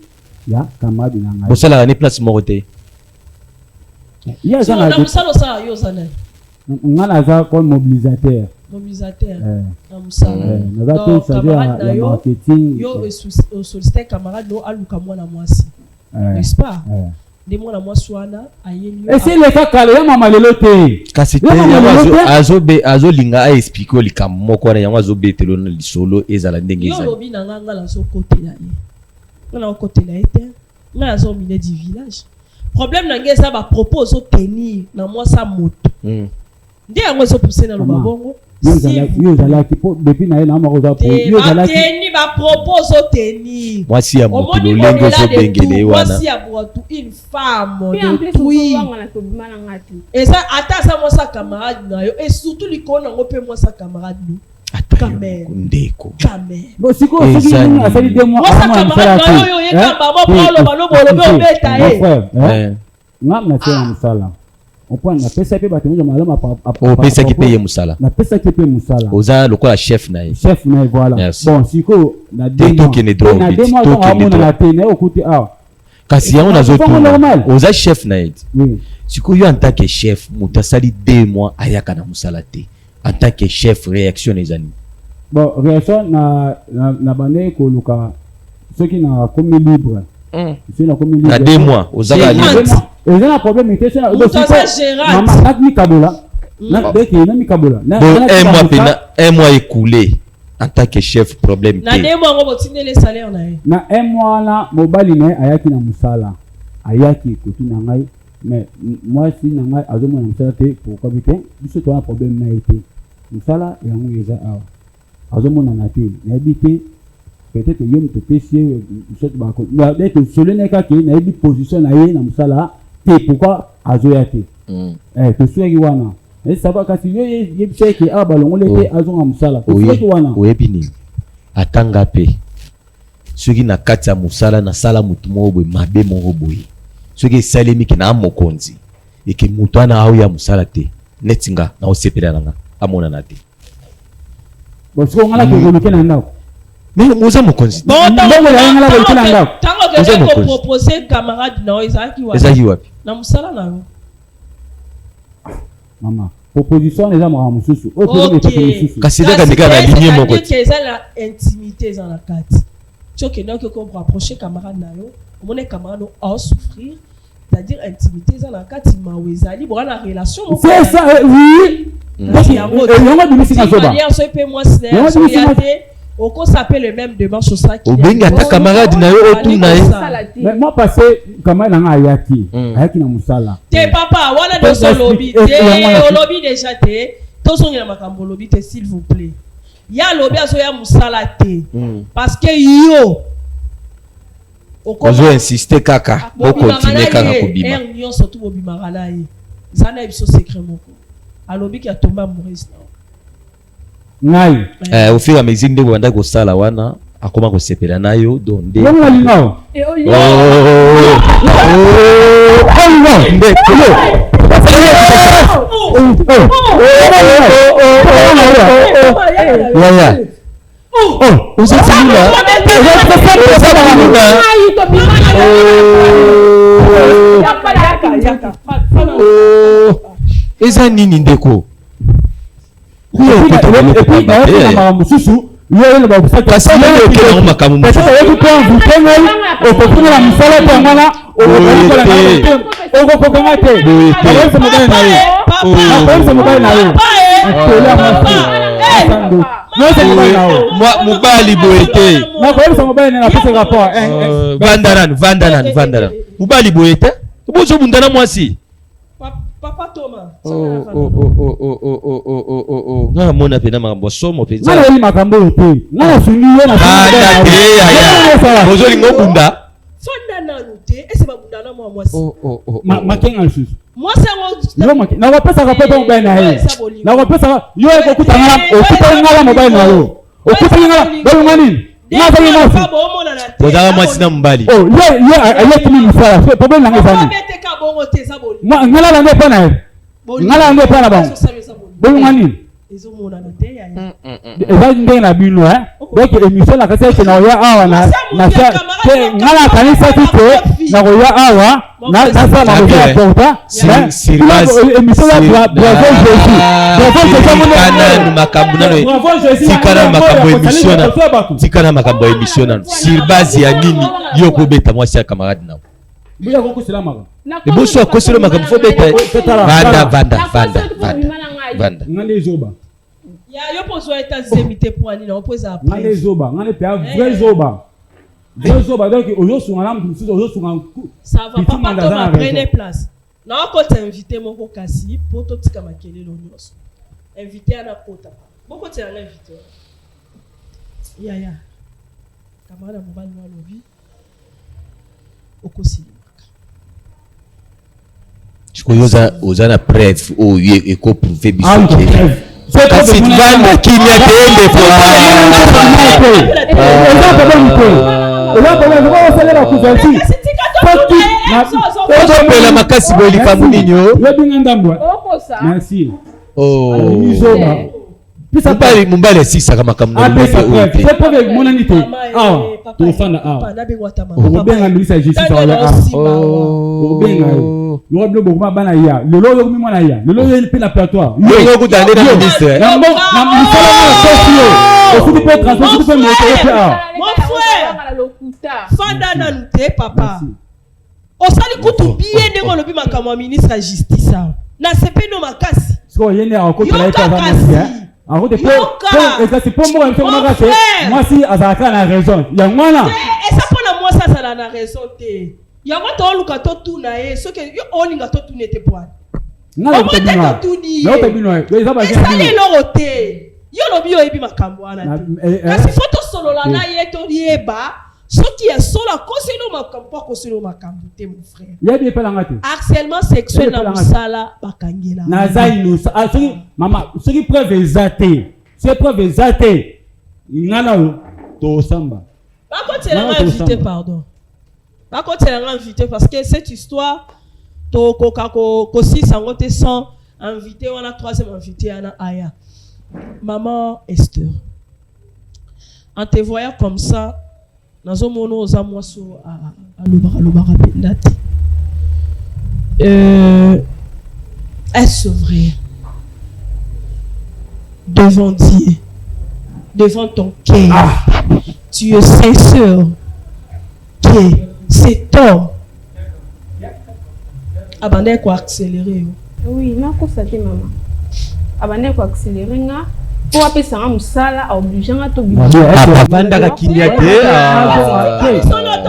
ya camarade na ngai. Musala ni place morote. Ya sana na musala ça yo sana. Ngana za comme mobilisateur. Mobilisateur. Na musala. Na za tout ça ya marketing. Yo solliciter camarade do aluka mwana mwasi. n'est-ce pas? Des mois la mois soana ayeli. Et c'est le cas calé maman leloté. Kasi te azo linga a expliquer likambo ko na yango azo betelo na lisolo ezala ndenge ezali. Yo lobi na nganga la so côté là. Na côté là était. Na zo milieu du village. Problème na ngeza ba propose au tenir na moi sa moto. Ndiye yango so pousser na lo babongo. Yo zala ki depuis na na maroza pour yo zala ki tenir ba propose au tenir. Moi si ya moto lo lengo so bengele wana. Moi si ya boatu une femme de oui. Et ça ata sa moi sa camarade na yo et surtout likona ngo pe moi sa camarade nous. Quand même. Ndeko. Quand même. Bon siko siki a fait 2 mois avant moi yo yo kamba mo polo balo beta eh. Ngam na tena msala. On prend na pesa pe bato mo malama o pesa ki paye musala. Na pesa ki paye musala. Oza lokola chef na ye. Chef na voilà. Merci. Bon siko na 2 mois. Na 2 mois on a tena okuti kasi yango nazotu. Oza chef na ye. Oui. Siko yo en tant que chef mutasali 2 mois ayaka na musala te. En tant que chef réaction les amis. Bon réaction na bane ko luka ceux qui na commis libre. C'est na commis libre. Na 2 mois ozaka libre. Et j'ai un problème c'est ça. Maman nak mi kabola. Nak deki na mi kabola. Un mois écoulé en tant que chef problème. Na 2 mois on continue les salaires na ye. Na 1 mois na mobali na ayaki na musala. Ayaki kotu na ngai. Mais moi si na ngai azomo na musala te pourquoi bien biso to un problème na été. Musala yango eza awa azomona na te na ebite peut-être yo mtopesi biso ba ko na dès que solene ka ke na ebi position na ye na musala te pourquoi azoya te to sueki wana et ça va kasi yo ye cheki aba longole te azonga musala to sueki wana oyebi nini atanga pe soki na kati ya musala na sala mutu moko boye mabe moko boye soki esalemi ke na mokonzi eke mutu ana aoya musala te netinga na osepela nanga amona na te. Bon siko ngala ko ngoluke na ndako. Mais moza mokonzi. Bon ndako ya ngala ko na ndako. Tango que ko proposer camarade na Isaki wa. Ezaki wapi? Na musala na yo. Mama, proposition les amours mususu. Kasi daga ndika na ligne moko. Que eza la intimité dans la carte. Tu que donc ko rapprocher camarade na yo, on est camarade à souffrir. C'est-à-dire intimité dans la carte mawezali bon la relation. C'est ça oui. On s'appelle le même démarche au sac. Obenga ta camarade na yo otuna ye. Mais moi passé camarade na ayaki na musala. Te papa wana do so lobby te lobby déjà te to so nyama makambo lobby te s'il vous plaît. Ya lobby aso ya musala te parce que yo ozo insister kaka o continuer kaka kobima. Nyo surtout bobima kala ye. Zana biso secret moko. Alobi ki atomba Maurice na ngai au fur et à mesure ndeko banda ko sala wana akoma ko sepela nayo donc de eza nini ndeko mobali boyete vandanan mobali boyete bozo bundana mwasi Papa Thomas. Nga mona pena makambo somo peza. Nga wali makambo te. Nga suni yo na. Bozo lingo bunda. Sonda nanu te. Ese ba bunda na mwasi. Makenga susu. Mwasi ngo. Yo makenga. Na wapesa ka pepe mobile na ye. Na wapesa yo eko kutanga okuta ngala mobile na yo. Okuta ngala bo ngani. Nga za yo mwasi. Boza mwasi na mbali. Oh, yo ayeki ni msala. Problem nanga zani. Ngala la ngepa na ngala ngepa na bango bongo ngani ezomona na te ya eza ndenge na bino donc émission la kasa ke na ya awa na te ngala kanisa te na ya awa na sa na ya porta émission la bravo Jésus makambo nano tikana makambo émission na tikana makambo émission na sur base ya nini yo ko beta mwasi ya camarade na buya ko kusila maka et boso akoselo maka faut beta vanda ngale zoba ya yo pozo eta zemite poani na opoza après ngale zoba ngale pe vrai zoba vrai zoba donc oyo sunga na mtu oyo sunga ça va pas ma prendre place na ko t'inviter moko kasi poto tika makele lo nyonso inviter ana kota boko tena inviter ya kamara mobali wa lobi okosili chikoyoza ozana preuve oyo eko prouver biso kasi vanda kimia tende ozopela makasi boye likambo ninyo yobinga ndambwa merci mumbali asisaka makambo monani te awa tofanda awa obenga mbisa justice wala obenga yo bokuma bana ya lelo yo kumima na ya lelo yo pe na plateau yo kutande na ministre na misala na sosio ofuti pe transport ofuti pe moto pa mon frère fanda na nte papa osali kutu bien ndeko lobi makambo ministre ya justice na sepeno makasi so yene akotela ita za monsieur arote po ezasi po mo mto maka se moi si azaka na raison ya ngwana esa pona moi ça ça na raison te ya moto oluka to tuna e so ke yo olinga to tuna te poani ngala tabinwa no tabinwa eza ba esa le lote yo lobi yo ebi makambo ana kasi foto solo la na ye to lieba soki ya solo akoselo makambo akoselo makambo te mon frère ya bi pela ngate harcèlement sexuel na musala bakangela na zaino soki mama soki preuve ezate c'est preuve ezate ngana to samba bakotela invité pardon bakotela invité parce que cette histoire to koka ko si sango te sans invité wana troisième invité ana aya maman Esther en te voyant comme ça nazo mono oza mwaso a lobara pendate est-ce vrai devant Dieu devant ton cœur tu es sincère que cet homme abandonne quoi accélérer oui na ko ça te maman abandonne quoi accélérer nga pour apesa nga musala obligé nga to bima banda ka kinya te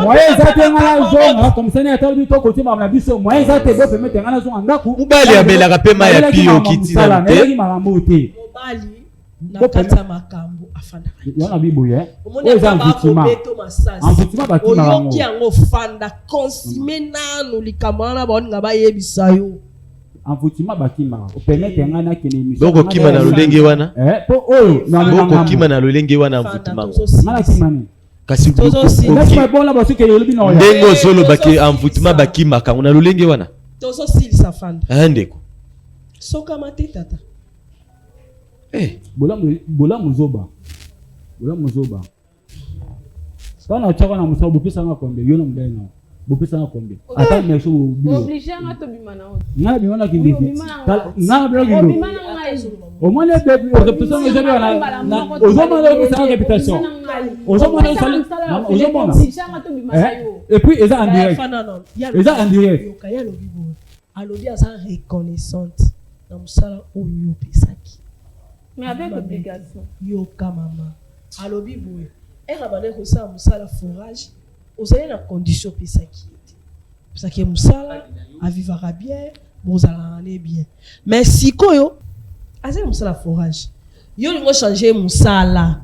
moyen za te ngana zonga comme ça ne tabi to côté mama biso moyen za te bo permettre ngana zonga ndaku mubali abela ka pema ya pio kitina te mobali na kata makambo afanda yana bibuye oza mvitima mvitima bakima bango oyoki yango fanda consime nanu likambo wana baoninga bayebisa yo mvitima bakima opermettre ngana kene émission donc okima na lolenge wana po oyo na okima na lolenge wana mvitima ngana kimani kasi bona basuke lobi na oya ndengo zolo baki mvitima bakima kango na lolenge wana tozo silisa fanda ndeko soka mate tata bola muzoba sana chaka na musa bopesa nga kombe yo na mudai na bopesa nga kombe ata mesho obligé nga to bima na oto ngala bimana kindiki ngala bimana kindiki omone bebe reputation nga jabe na ozoma na bopesa nga reputation ozoma na sali ozoma et puis eza en direct yokaya lobibo alobi asa reconnaissante na musala oyo pesaki mais avec obligation yoka mama alobi boye erabane kosala musala forage ozali na condition pesaki ete pesaki musala avivaka bien bozalaka ne bien mais sikoyo azali musala forage yo lingo changer musala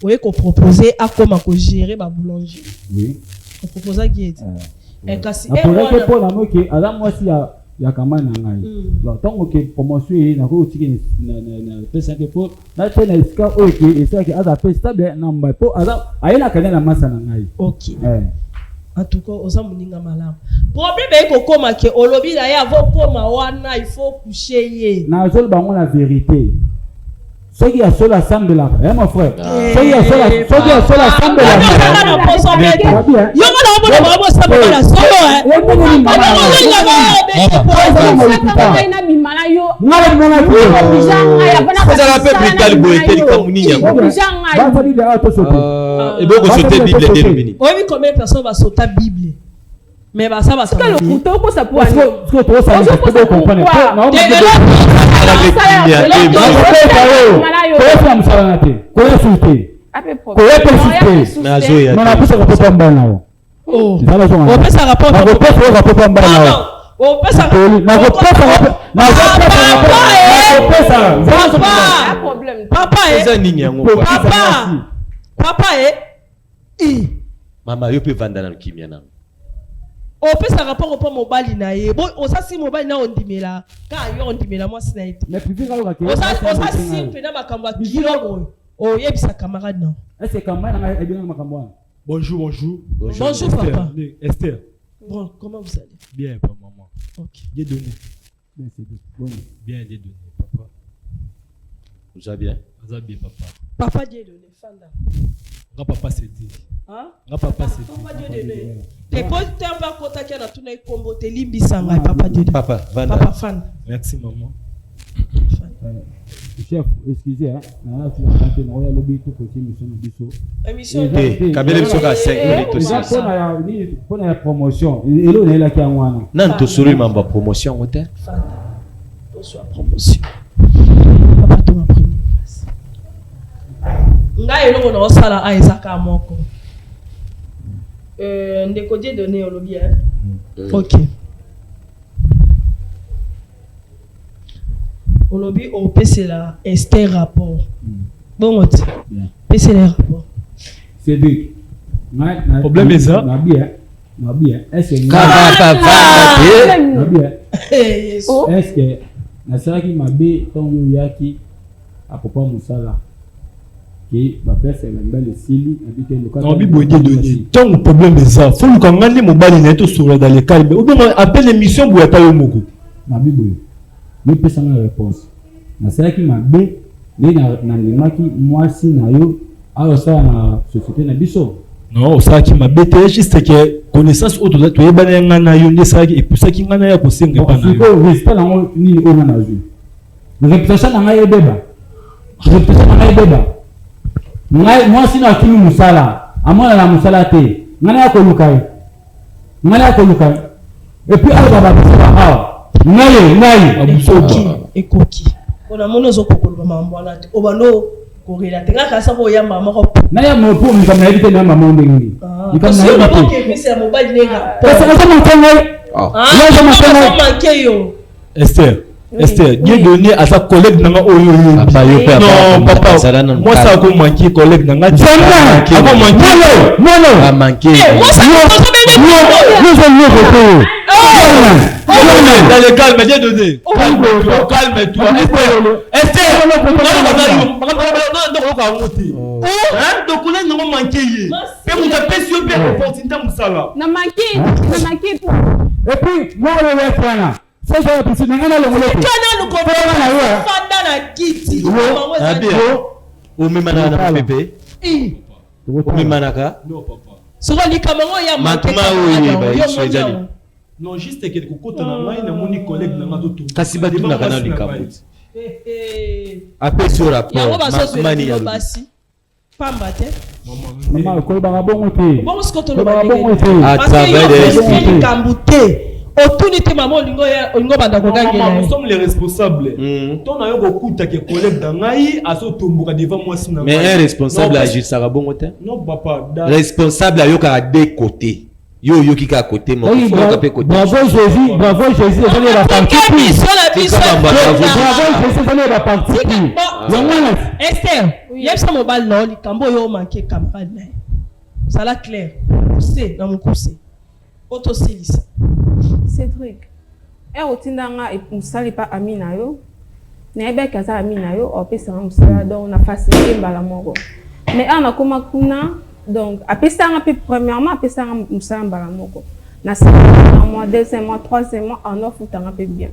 oye kopropose akoma kogere baboulanger kopropozaki ete kasi apolaki mpona moke aza mwasi ya kama na ngai ntango ke promotion ye nako otiki na pesaki po na te na esika oyo ke esaki aza pe stable na mbai po aza ayelaka nde na masa na ngai ok en tout cas oza moninga malamu problème ekokoma ke olobi na ye avokoma wana il faut coucher ye nazoloba ngo na vérité soki ya solo asambela mon frère soki ya solo asambela yongo na omona bango bosambela na solo ezala mpe brutale boye te likambo nini yango eboko sote bible te lobini oyebi combien de personnes basota bible Mais bah ça va ça. Le couteau quoi ça pour Parce que toi ça ne comprendre. Maman, yo peut vendre dans le kimia. On peut ça rapport au mobile na ye. Bon, on ça si mobile na on dimela. Quand yo on dimela moi snipe. Mais puis on ça si pena makamba kilo. Oh, yebisa camarade non. Est-ce que camarade na bien makamba? Bonjour. Bonjour papa. Esther. Bon, comment vous allez? Bien, pas maman. OK. Bien donné. Bien, c'est bon. Bien donné, papa. Vous allez bien? Vous allez bien, papa. Papa Dieu donné, Fanda. Nga papa c'est dit. Hein? Nga papa c'est dit. Papa Dieu donné. Te ko temba contacter na tuna kombo te limbisanga papa Dieu. Papa, Vanda. Papa Fanda. Merci maman. Chef, excusez hein. Là tu vas tenter na ya lobby tout côté mission biso. Émission. Kabele biso ka 5 minutes aussi. Pour la promotion. Et là on est là qui a wana. Nan to sori mamba promotion hôtel. Fanda. To soit promotion. Papa to ma première place. Ngai eloko na osala a ezaka moko. Ndeko Dieu donné au lobby hein. OK. Au lobby au PC là Esther rapport. Bon oti. PC les rapport. C'est big. Problème est ça. Na bien. Est-ce que Na bien. Est-ce que na sala ki mabe ton yaki à papa musala. Qui va faire c'est le sili habiter le cas. Non, bibo Dieu donné. Tant le problème est ça. Faut le kangani mobile na to sur dans les calmes. Ou bien appelle émission boyata yo moko. Na bibo. Mais pesa na réponse. Na sala ki mabe ni na ndimaki mwasi na yo alors ça na société na biso. Non, ça qui m'a bêté juste que connaissance autre to yebana ngana yo ndesa ki et pour ça ki ngana ya ko senga pa na. Ko résultat na ni o na ju. Réputation na ngai ebeba. Réputation na ngai ebeba. Ngai mwasi na kimi musala. Amona na musala te. Ngana ya ko lukai. Et puis ala baba ba. Ngai abusoba. Ekoki. Ona mono zo kokolo mambo na te. Obano korela te ngaka sa ko yamba mako. Na ya mo po mi kam na edite na mama ndingi. Ni kam na edite. Ke pesa mobile nega. Pesa ka mo tengai. Là je m'appelle manqué yo. Esther, Dieu donné à sa collègue nanga oyo. Non, papa. Moi ça ko manqué collègue nanga. Avant manqué. Non. A manqué. Moi ça dans le calme, Dieu donné. Calme-toi. Esther. Donc on a non manqué. Mais vous avez sûr bien opportunité musala. Na manqué. Et puis moi le restaurant. C'est ça parce que ngana le ngolo. Tu as nous comprendre Fanda na kiti. O memana na pepe. O memana ka? Non papa. Soko ni kamango ya matuma oyo non juste que kokota na mai na moni collègue na ngato to. Kasi ba tuna kana likabuti. Après ce rapport, Mani ya basi. Pamba te. Maman ko ba bongo te. Bon ce que tu le à travers des Kambute. Autunité maman lingo banda ko gangela. Nous sommes les responsables. Ton na yo kokuta ke collègue na ngai aso tomboka devant moi sina. Mais un responsable agir ça bongo te? Non papa. Responsable ayo ka des côtés. Yo qui ka côté mon frère ka côté. Bravo Jésus, je vais la partie. Bravo, la partie. Esther, yebsa mobile no likambo yo manqué camarade na. Ça la clair. C'est dans mon conseil. Autosilisa. Cédric. Otindanga et musali pa amina yo. Na ebe kaza amina yo opesa musala donc na facilité mbala moko. Mais ana koma kuna donc apesanga pe premièrement apesanga musala mbala moko. Na un mois, deuxième mois, troisième mois en offre tanga pe bien.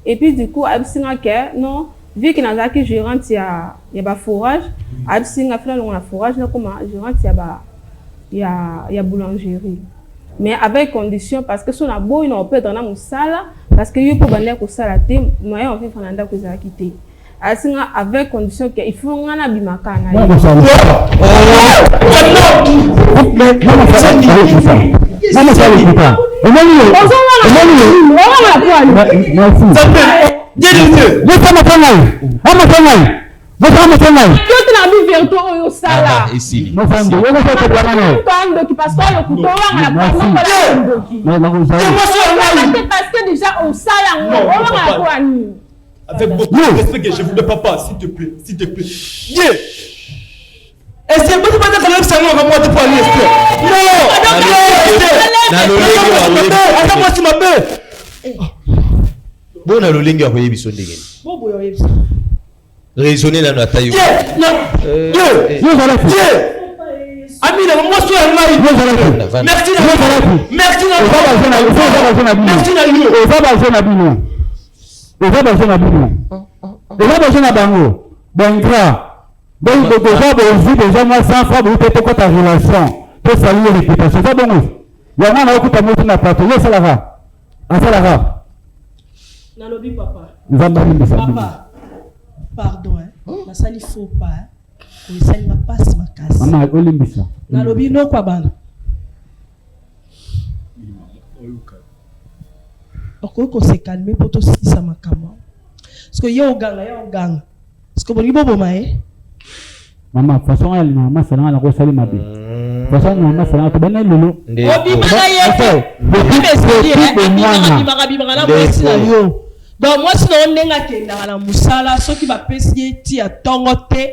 Et puis du coup absinga ke non vu que na ki gérante ya ba fourrage, absinga fina na fourrage na koma gérante ya boulangerie. Mais avec condition parce que si on a beau on peut dans la salle parce que il faut bander ko sala te moyen on fait fananda ko za quitter asinga avec condition que il faut ngana bimaka na non Avec beaucoup de respect que je voulais, papa, s'il te plaît, s'il te plaît. Yeah. Et c'est pas de faire ça, moi, moi, de parler, Esther. Non, attends-moi, tu m'appelles. Bon, on a le ligne à voyer biso ndenge. Raisonner dans la taille. Amina, moi, je suis un mari. Merci, merci, Nalobi papa. Papa, pardon, ma sali faux pas. Oui, ça ne passe ma casse. Nalobi no kwa bana. Pourquoi se calmer pour tout ça ma kama? Parce que yo gang. Parce que bon bobo maé. Maman, façon elle maman ça na ko sali mabe. Façon maman ça na to bana lolo. Obi magaye. Donc moi sinon nenga kenda na musala soki ba pesi ti a tongote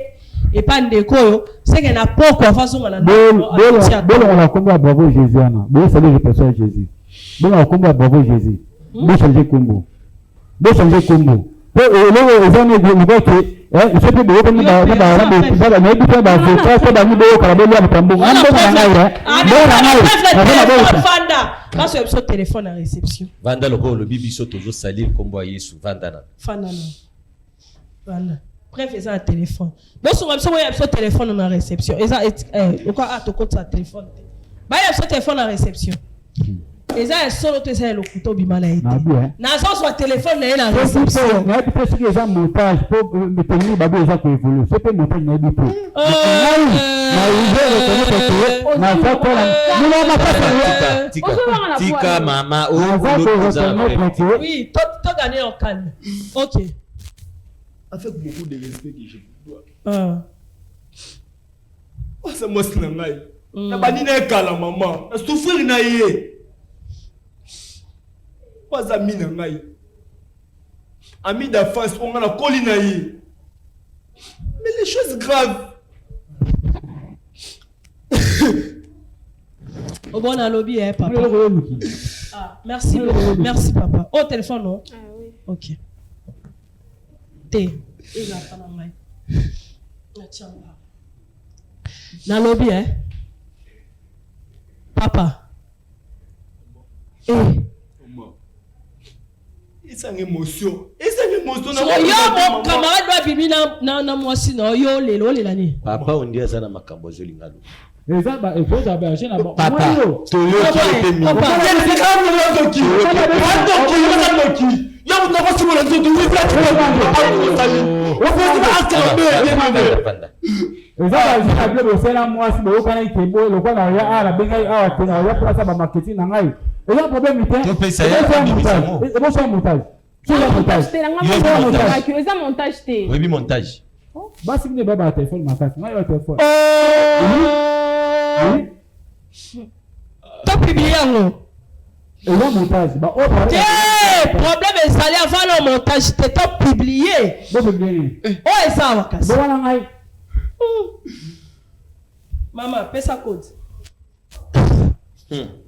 et pas ndeko c'est que na poko façon na bon on a combat bravo Jésus ana. Bon salut je personne Jésus. Bon on a combat bravo Jésus. Bon changer combo. Bon changer combo. Le les amis de que je peux bien comme ça parce que ce téléphone à réception. Vanda le bibi so toujours salir combo Yesu Vanda. Vanda. Bref, ils ont un téléphone. Donc on a ce téléphone en réception. Ils ont quoi à ton compte sa téléphone. Bah il y a ce téléphone en réception. Ils ont solo te c'est le couteau bimalaï. Na so sur téléphone na la réception. Mais tu peux que j'ai montage pour me tenir babou déjà pour évoluer. C'est pas montage na du tout. Tika mama oui, toi gagner en calme. OK. Avec beaucoup de respect que je vous dois. Oh ça moi c'est ngai. Na banina kala maman. Na souffrir na yé. Pas ami na ngai. Ami d'enfance on a collé na yé. Mais les choses graves. Au bon à lobby papa. Ah, merci papa. Au téléphone non? Ah oui. OK. Il a pas la main. Na lobby papa. C'est une émotion. Yo mon camarade doit bibi na moi sinon yo lelo lelani. Papa on dit ça na makambo zolingalo. Eza ba ekoza ba jena ba. Papa. To yo qui était mis. Papa. Yo na ko simo na zo tu vivre eza ba jena blo bo sela moi si bo kana ikebo lo kwa na ya ala benga awa tena ya place ba marketing na ngai. Eza problème ite. To pesa ya montage. Eza so montage. Eza montage te. Oui, montage. Basi ne baba téléphone makasi. Ngai téléphone. Top publié yango. Eza montage. Ba o problème est salé avant le montage, c'était top publié. Bon publié. Oh et ça makasi. Bon na ngai. Maman, paie sa code.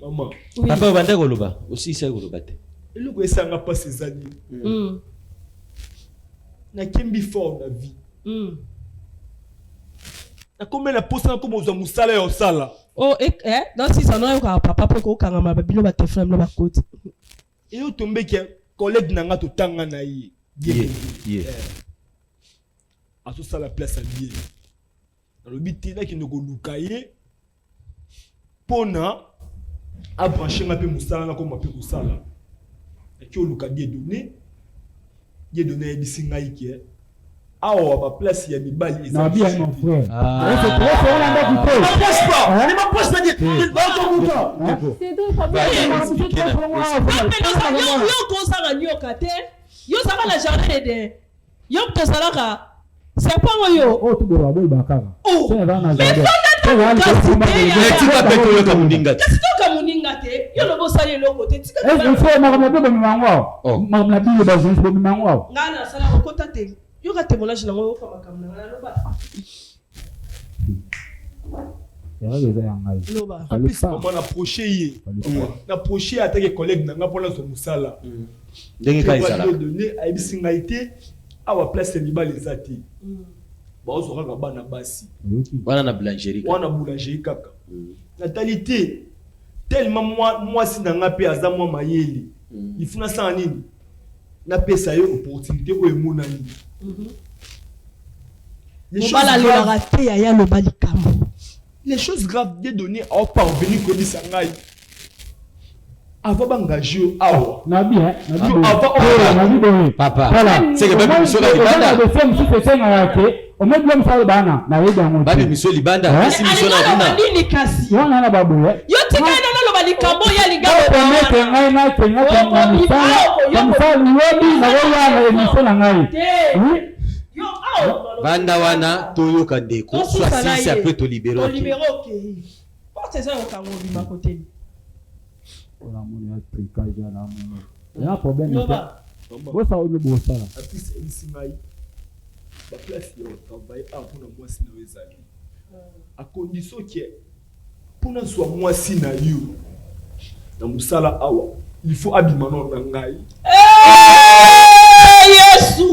Maman. Papa bande koloba, aussi c'est koloba te. Le ko esanga pas ces années. Na kimbi fort na vie. Na combien la poste na comme aux musala et au sala. Oh dans si ça non ka papa pour ko kanga ma babino ba téléphone ba code. Et yo tomber que collègue nanga to tanga na yi. A tout ça la place à bien. Dans le but là qui ne go lukaye pona a brancher ma pe musala na comme ma pe musala. Et que luka die donné di singa iki awa ba place ya mibali na bien mon frère c'est trop on a pas coupé ma poche pas ni ma poche pas dit va ton bouton c'est donc pas bien yo ko sa nyoka te yo sa la jardin de yo to salaka c'est pas yo oh tu dois boy bakara oh c'est dans la jardin tika peto yo kamuninga te tika kamuninga te yo lobo sali loko te tika est-ce que faut marama pe bomimangwa marama bi ba zo bomimangwa ngana sala okota te yo ka témoignage na ngo kama kamna ngana loba loba apesi comment approcher ye na approcher attaquer collègue na nga pona so musala ndenge ka isala donner aibisinga ite awa place ya mibali ezati bazokaka bana basi wana na boulangerie kaka natalité tellement moi si na nga pe aza moi mayele ifuna sana nini na pesa yo opportunité o emona nini les choses graves de donner au parvenir comme ça ngai avant d'engager awa na bien papa c'est que même monsieur la libanda le femme si c'est ça yake o même l'homme ça bana na yeda ngo babe monsieur libanda si monsieur la dina nini kasi yo na babu yo tika na lo balikambo ya ligambo ngai na comme lobi na yo émission na ngai yo banda wana toyoka ndeko soit si après to libérer OK porte ça au kango bima côté la monnaie a pris kaja na monnaie il y a un problème vous ça au beau ça la piste est ici mai la place yo travail a pour moi si na ezali à condition que pour na soit moi si na yo na musala awa il faut abimano na ngai Yesu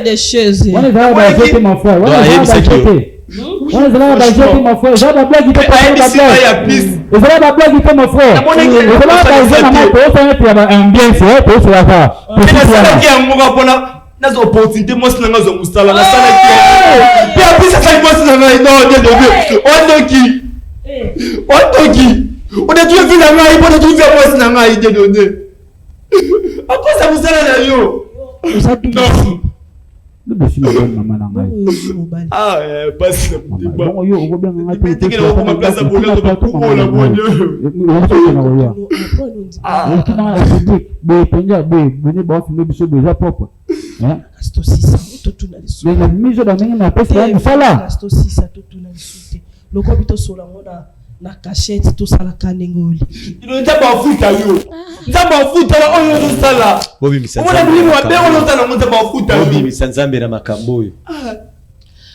des choses on est là bas jeter mon frère on est là bas jeter on est là bas jeter mon frère j'ai la blague qui te parle la blague qui te mon frère on est là bas jeter na moto ça est pour un bien c'est pour ça ça c'est qui a moi pona na opportunité moi si na zo musala na sala qui puis après ça fait moi si na non on a dû vu la main on a dû vu moi si na ngai de donner après ça musala na yo le monsieur maman na ngai passe bon yo go bien nga te te ko ma place pour le pour la bonne be penja be boni ba fi biso déjà propre hein asto sisa totuna lisu mais la mise dans na pesa ni sala asto sisa totuna lisu loko bito sola ngona na cachette to sala kanengoli ino nzamba futa yo nzamba futa la oyo to sala bobi misanza ona bili wa be ona tala mo nzamba futa yo bobi misanza mbera makambo yo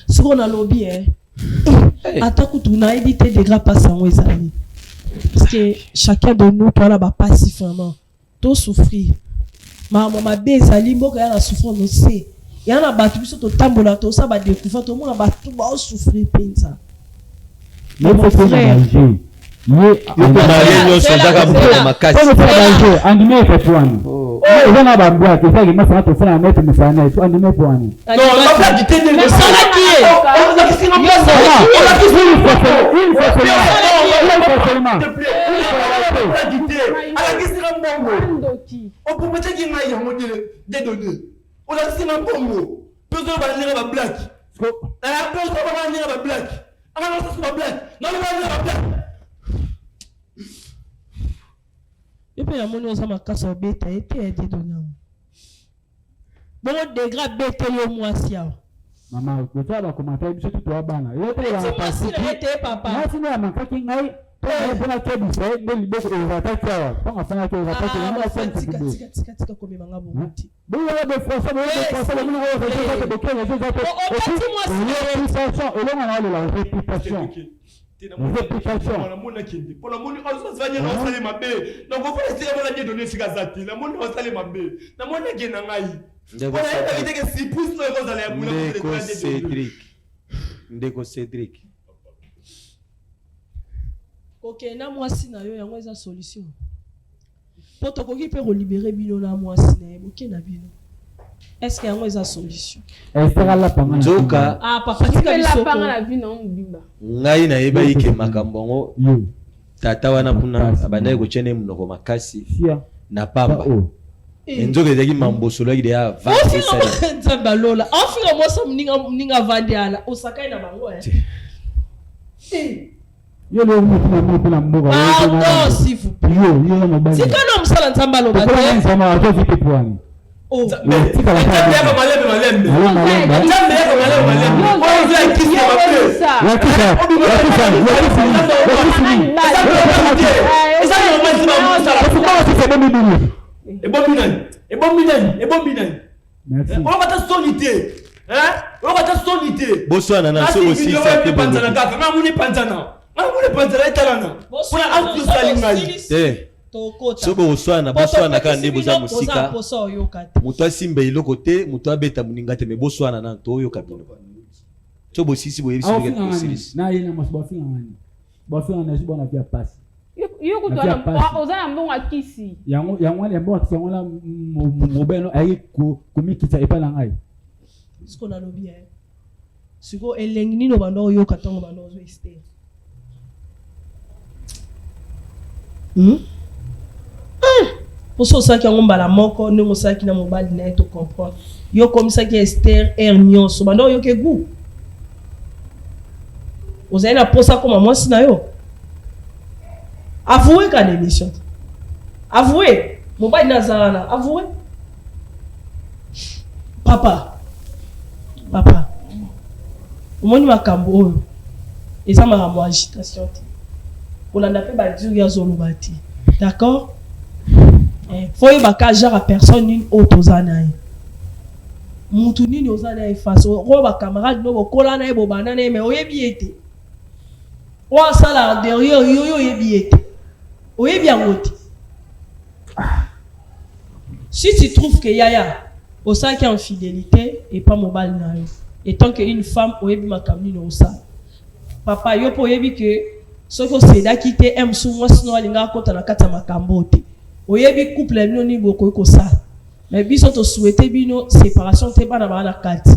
siko na lobby atako tuna éviter des gras passango ezali parce que chacun de nous toi là ba passif vraiment to souffrir maman ma be ezali mboka ya na souffrance aussi ya na batu biso to tambola to sa ba découvrir to mo na batu ba souffrir pensa mais faut que danger yo sonzaka buka makasi danger andime kwa twani eza na bambwa ke saki masa to fana mettre mfana to andime twani non la blague était de mais ça là qui est on a qui et puis la monnaie ça m'a cassé bête et puis été donné bon degré bête yo moi si maman ko ta ba commentaire biso to bana yo te la passer papa moi si na manka ki ngai to bona ke bi sai de libo ko va ta kwa to afanya ko va ta ko na sa tika ko mi manga bomuti bo yo be français bo mo ho fa ko ke les autres et là on a la réputation la mona kindi pour la mona on se va dire on sale mabe donc on faut essayer de la donner fika zati la mona on sale mabe la mona gena ngai on a évité que si pousse no cause la mona ndeko Cédric OK na moi si na yo yango eza solution poto ko ki pe ko libérer bino na moi si na OK na bino est-ce que yango eza solution estera la panga nzoka papa tika la panga la vie na mbimba ngai na yeba yike makambongo tata wana puna abandai ko chene mnoko makasi na pamba nzoka ezaki mambosolo aki deya nzambe alola afika mwasa mninga vandiala osakai na bango yo le mutu na mutu na mboka pardon s'il vous plaît yo mobali sikana msala nzambe aloba te nzambe azo vipi pwani Boswana na so aussi ça te soko oswana boswana ka nde boza musika moto asimba eloko te moto abeta moninga te me boswana na to oyoka bino so bosisi boyebisi na ye na masobafinga ngani bafinga na zibo na via passe yo kutwana ozana mbongo akisi yango ali mbongo akisi yango la mobeno ayi komikisa epala ngai siko na lobi siko elengi nino bando oyoka tongo bando ozo este Poso saki yango mbala moko ndenge osaki na mobali na ye to comprendre yo komisaki Esther nyonso bando oyoke gu ozali na posa koma mwasi na yo avoué ka l'émission avoué mobali na zalana avoué papa omoni makambo oyo eza makambo agitation te olanda pe badiri ya zoloba te d'accord faut yebaka genre personne nini oyo toza na ye mutu nini oza na ye face oyo bacamarade no bokola na ye bobanda na ye mais oyebi ye te oyo asala derrière yo oyebi ye te oyebi yango te si tu trouves que yaya osalaki infidélité et pas mobile na yo et tant qu'une femme oyebi makambo nini osala papa yo po oyebi que soki osedaki te msu mwasi no alingaka kota na kati ya makambo te oyebi couple bino ni bokoki kosala mais biso tosouhaite bino séparation te bana bana kati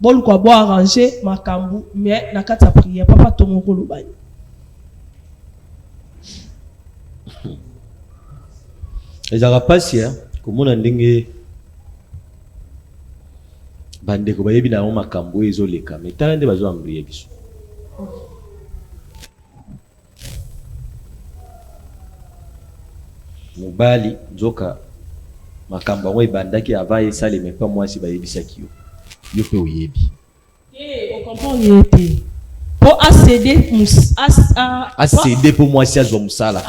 boluka bo arranger makambo mais na kati ya prière papa tongo koloba ezaka pasi komona ndenge bandeko bayebi na makambo oyo ezoleka mais tala nde bazoambrie biso mobali nzoka makambo yango ebandaki ava esalema mpa mwasi bayebisaki yo mpe oyebi okomprendre ye te po acede mpo mwasi azwa mosala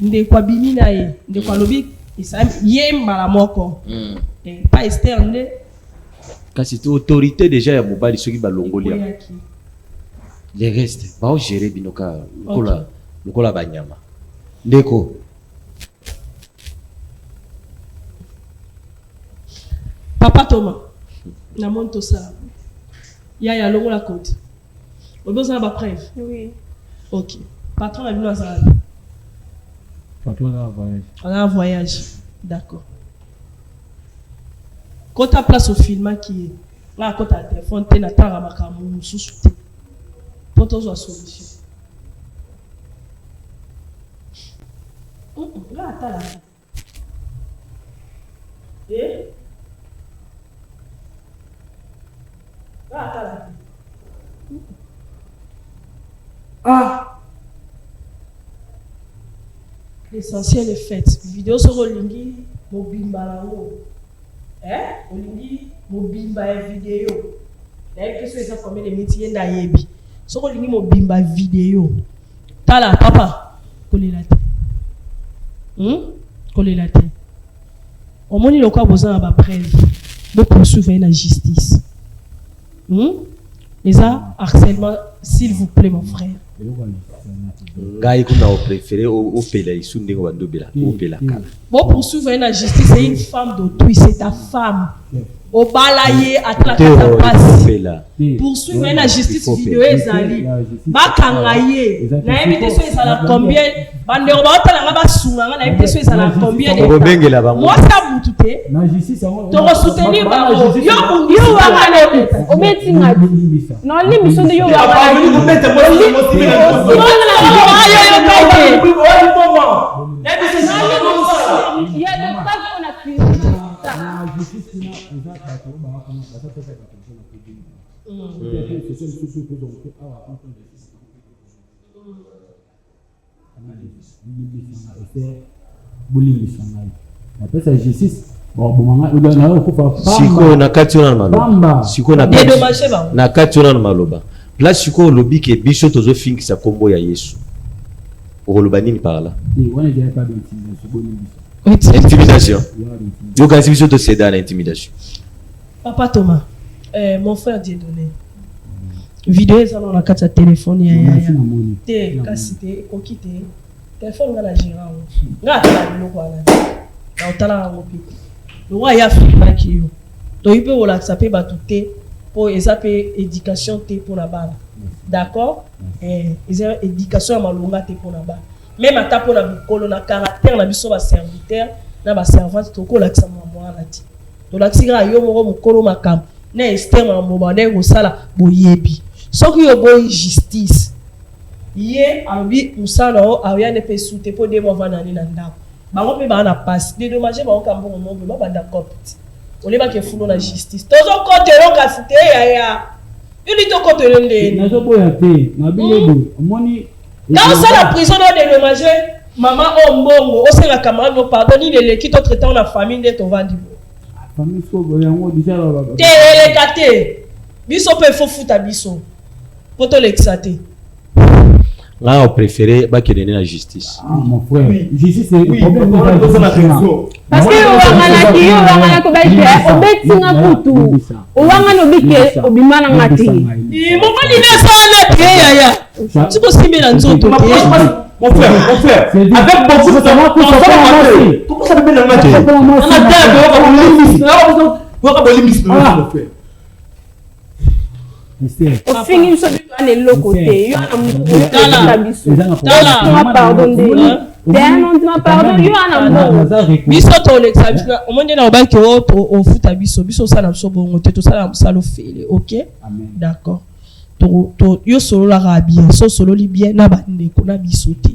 ndeko abimi na ye ndeko alobi ye mbala moko pa Esther nde kasi te autorité déjà ya mobali soki balongoli yango le reste baogere bino ka lokola banyama ndeko papa Thomas na moni tosala yaya longola code obozala ba preuve oui ok patron na bino azala patron na voyage on a un voyage d'accord kota place au film qui là kota téléphone te na tanga makambo mususu te poto zo solution là tala l'essentiel est fait. Vidéo sur Olingi, mobimba lango. Olingi, mobimba vidéo. D'ailleurs, qu'est-ce que ça combien de métiers d'ayebi? Sur Olingi, mobimba vidéo. Tala, papa, collez la tête. Collez la tête. Au moins, il y a besoin de preuve. De poursuivre la justice. Les harcèlement, s'il vous plaît, mon frère. ngai kuna préféré au pela isu ndenge bandobela au pela kala bon poursuivre la justice c'est une femme d'autrui c'est ta femme au balayer à ta passe poursuivre la justice vidéo ezali bakangaye na éviter so ezala combien bande ba otala ba sunga na éviter so ezala combien de bengela bango moi ça mutu te na justice to soutenir ba yo wangane obeti ngadi non limiso de yo wangane kubeta mo il y a des phrases qu'on a siko na kati wana maloba siko na kati wana maloba place siko lobi ke biso tozo fingisa kombo ya Yesu okoloba nini par là intimidation yo kasi biso to céder à l'intimidation. Papa Thomas, mon frère Dieudonné, vidéo ça dans la carte de téléphone ya te kasi te kokite téléphone ngala gérant ngata la loko ala na otala ngopi le roi ya filma ki yo to ipe wala sape batute pour esape éducation te pour la bana d'accord ils éducation ya malonga te pour la bana même ata pour la bikolo na caractère na biso ba serviteur na ba servante to ko la kisa mwana ti to la tsira yo mo mokolo makam na estema mo na ko sala boyebi soki yo boy justice ye abi musala o awya ne pe soute po de mo vana ni na ndako bango pe ba na passe de dommage ba ka mbongo mo ba banda copte on le ba ke fulo na justice tozo côté ro ka cité ya yuli to côté lende na zo boya te na bilebo moni quand ça la prison de dommage maman o mbongo o senga camarade no pardon ni le qui to traitant la famille de to vandi famille so boya ngo déjà la te le kate biso pe fo futa biso poto l'exaté. Là, on préférait que donner la justice. Ah, mon frère, justice c'est oui, problème parce que wangana ki wangana ko baike obetinga kutu wangana obike obimana ngati mon mali na sana pe ya tu ko simela nzoto mon frère avec beaucoup de temps pourquoi ça peut être mon frère au fini so le lokote yo na biso pardon pardon yo na biso to l'examen au monde na obaki au futa biso sala biso bongo te to sala musalo fele OK d'accord to yo solo la bien so solo li bien na bande ko na biso te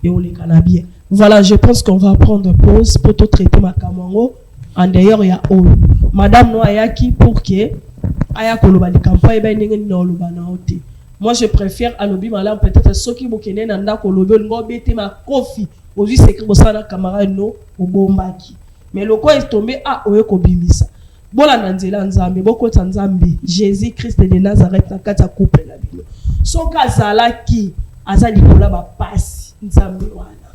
et on les kana bien voilà je pense qu'on va prendre pause pour te traiter ma kamango en d'ailleurs il y a madame Noayaki pour que aya koloba ni campagne ba ndenge ni oloba na ote moi je préfère alobi malam peut-être soki bokene na ndako lobi ngobete ma kofi ozi secret bosana camarade no obombaki mais loko est tombé oye ko bimisa bola na nzela nzambe bokota nzambe Jésus Christ de Nazareth na kata couple la bino soka zalaki azali kola ba passe nzambe wana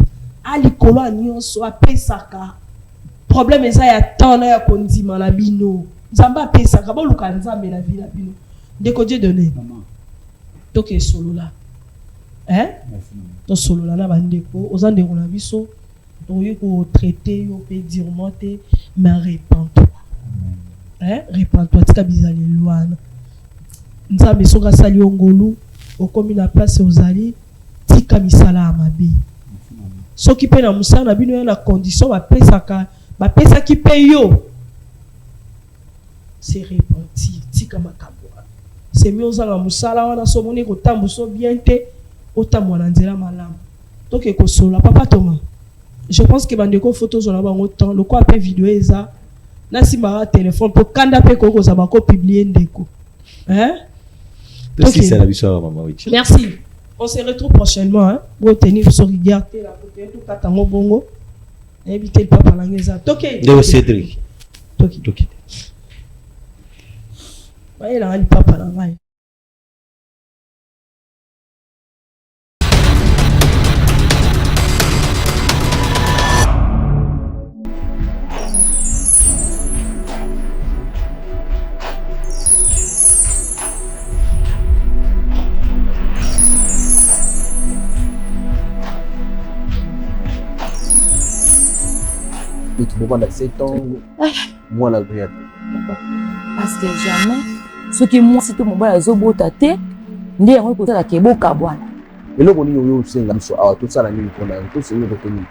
ali kola nyonso apesaka problème eza ya temps na ya kondima la bino nzamba pesa ka boluka nzambe na vie la bino ndeko Dieudonné toke solo la to solo la na bandeko ozandeko na biso to ko traiter yo pe direment te mais répands-toi tika bizali loana nzambe soka sali ongolu okomi na place ozali tika misala mabe soki pe na musala na bino ya na condition ba pesa ki pe yo c'est repenti tika makabwa c'est mieux ozanga musala wana so moni ko tambuso bien te otamwa na nzela malamu toke ko sola papa Thomas je pense que bandeko photos on a bango temps le quoi pe vidéo eza na simba téléphone pour kanda pe ko za ba ko publier ndeko okay. C'est la biso maman oui. Merci, on se retrouve prochainement pour tenir sur regarder la côté tout katango bongo éviter le papa langeza toke de Cédric toke ouais là il papa là ouais. Pendant 7 ans, moi la prière. Parce que jamais, ce qui moi c'est que mon bas zobo tate, ndi yango ko tala keboka bwana. Eloko ni yo senga biso awa tout ça la nini pona tout c'est yo retenu.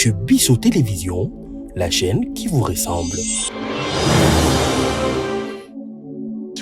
chez Bisso Télévision, la chaîne qui vous ressemble.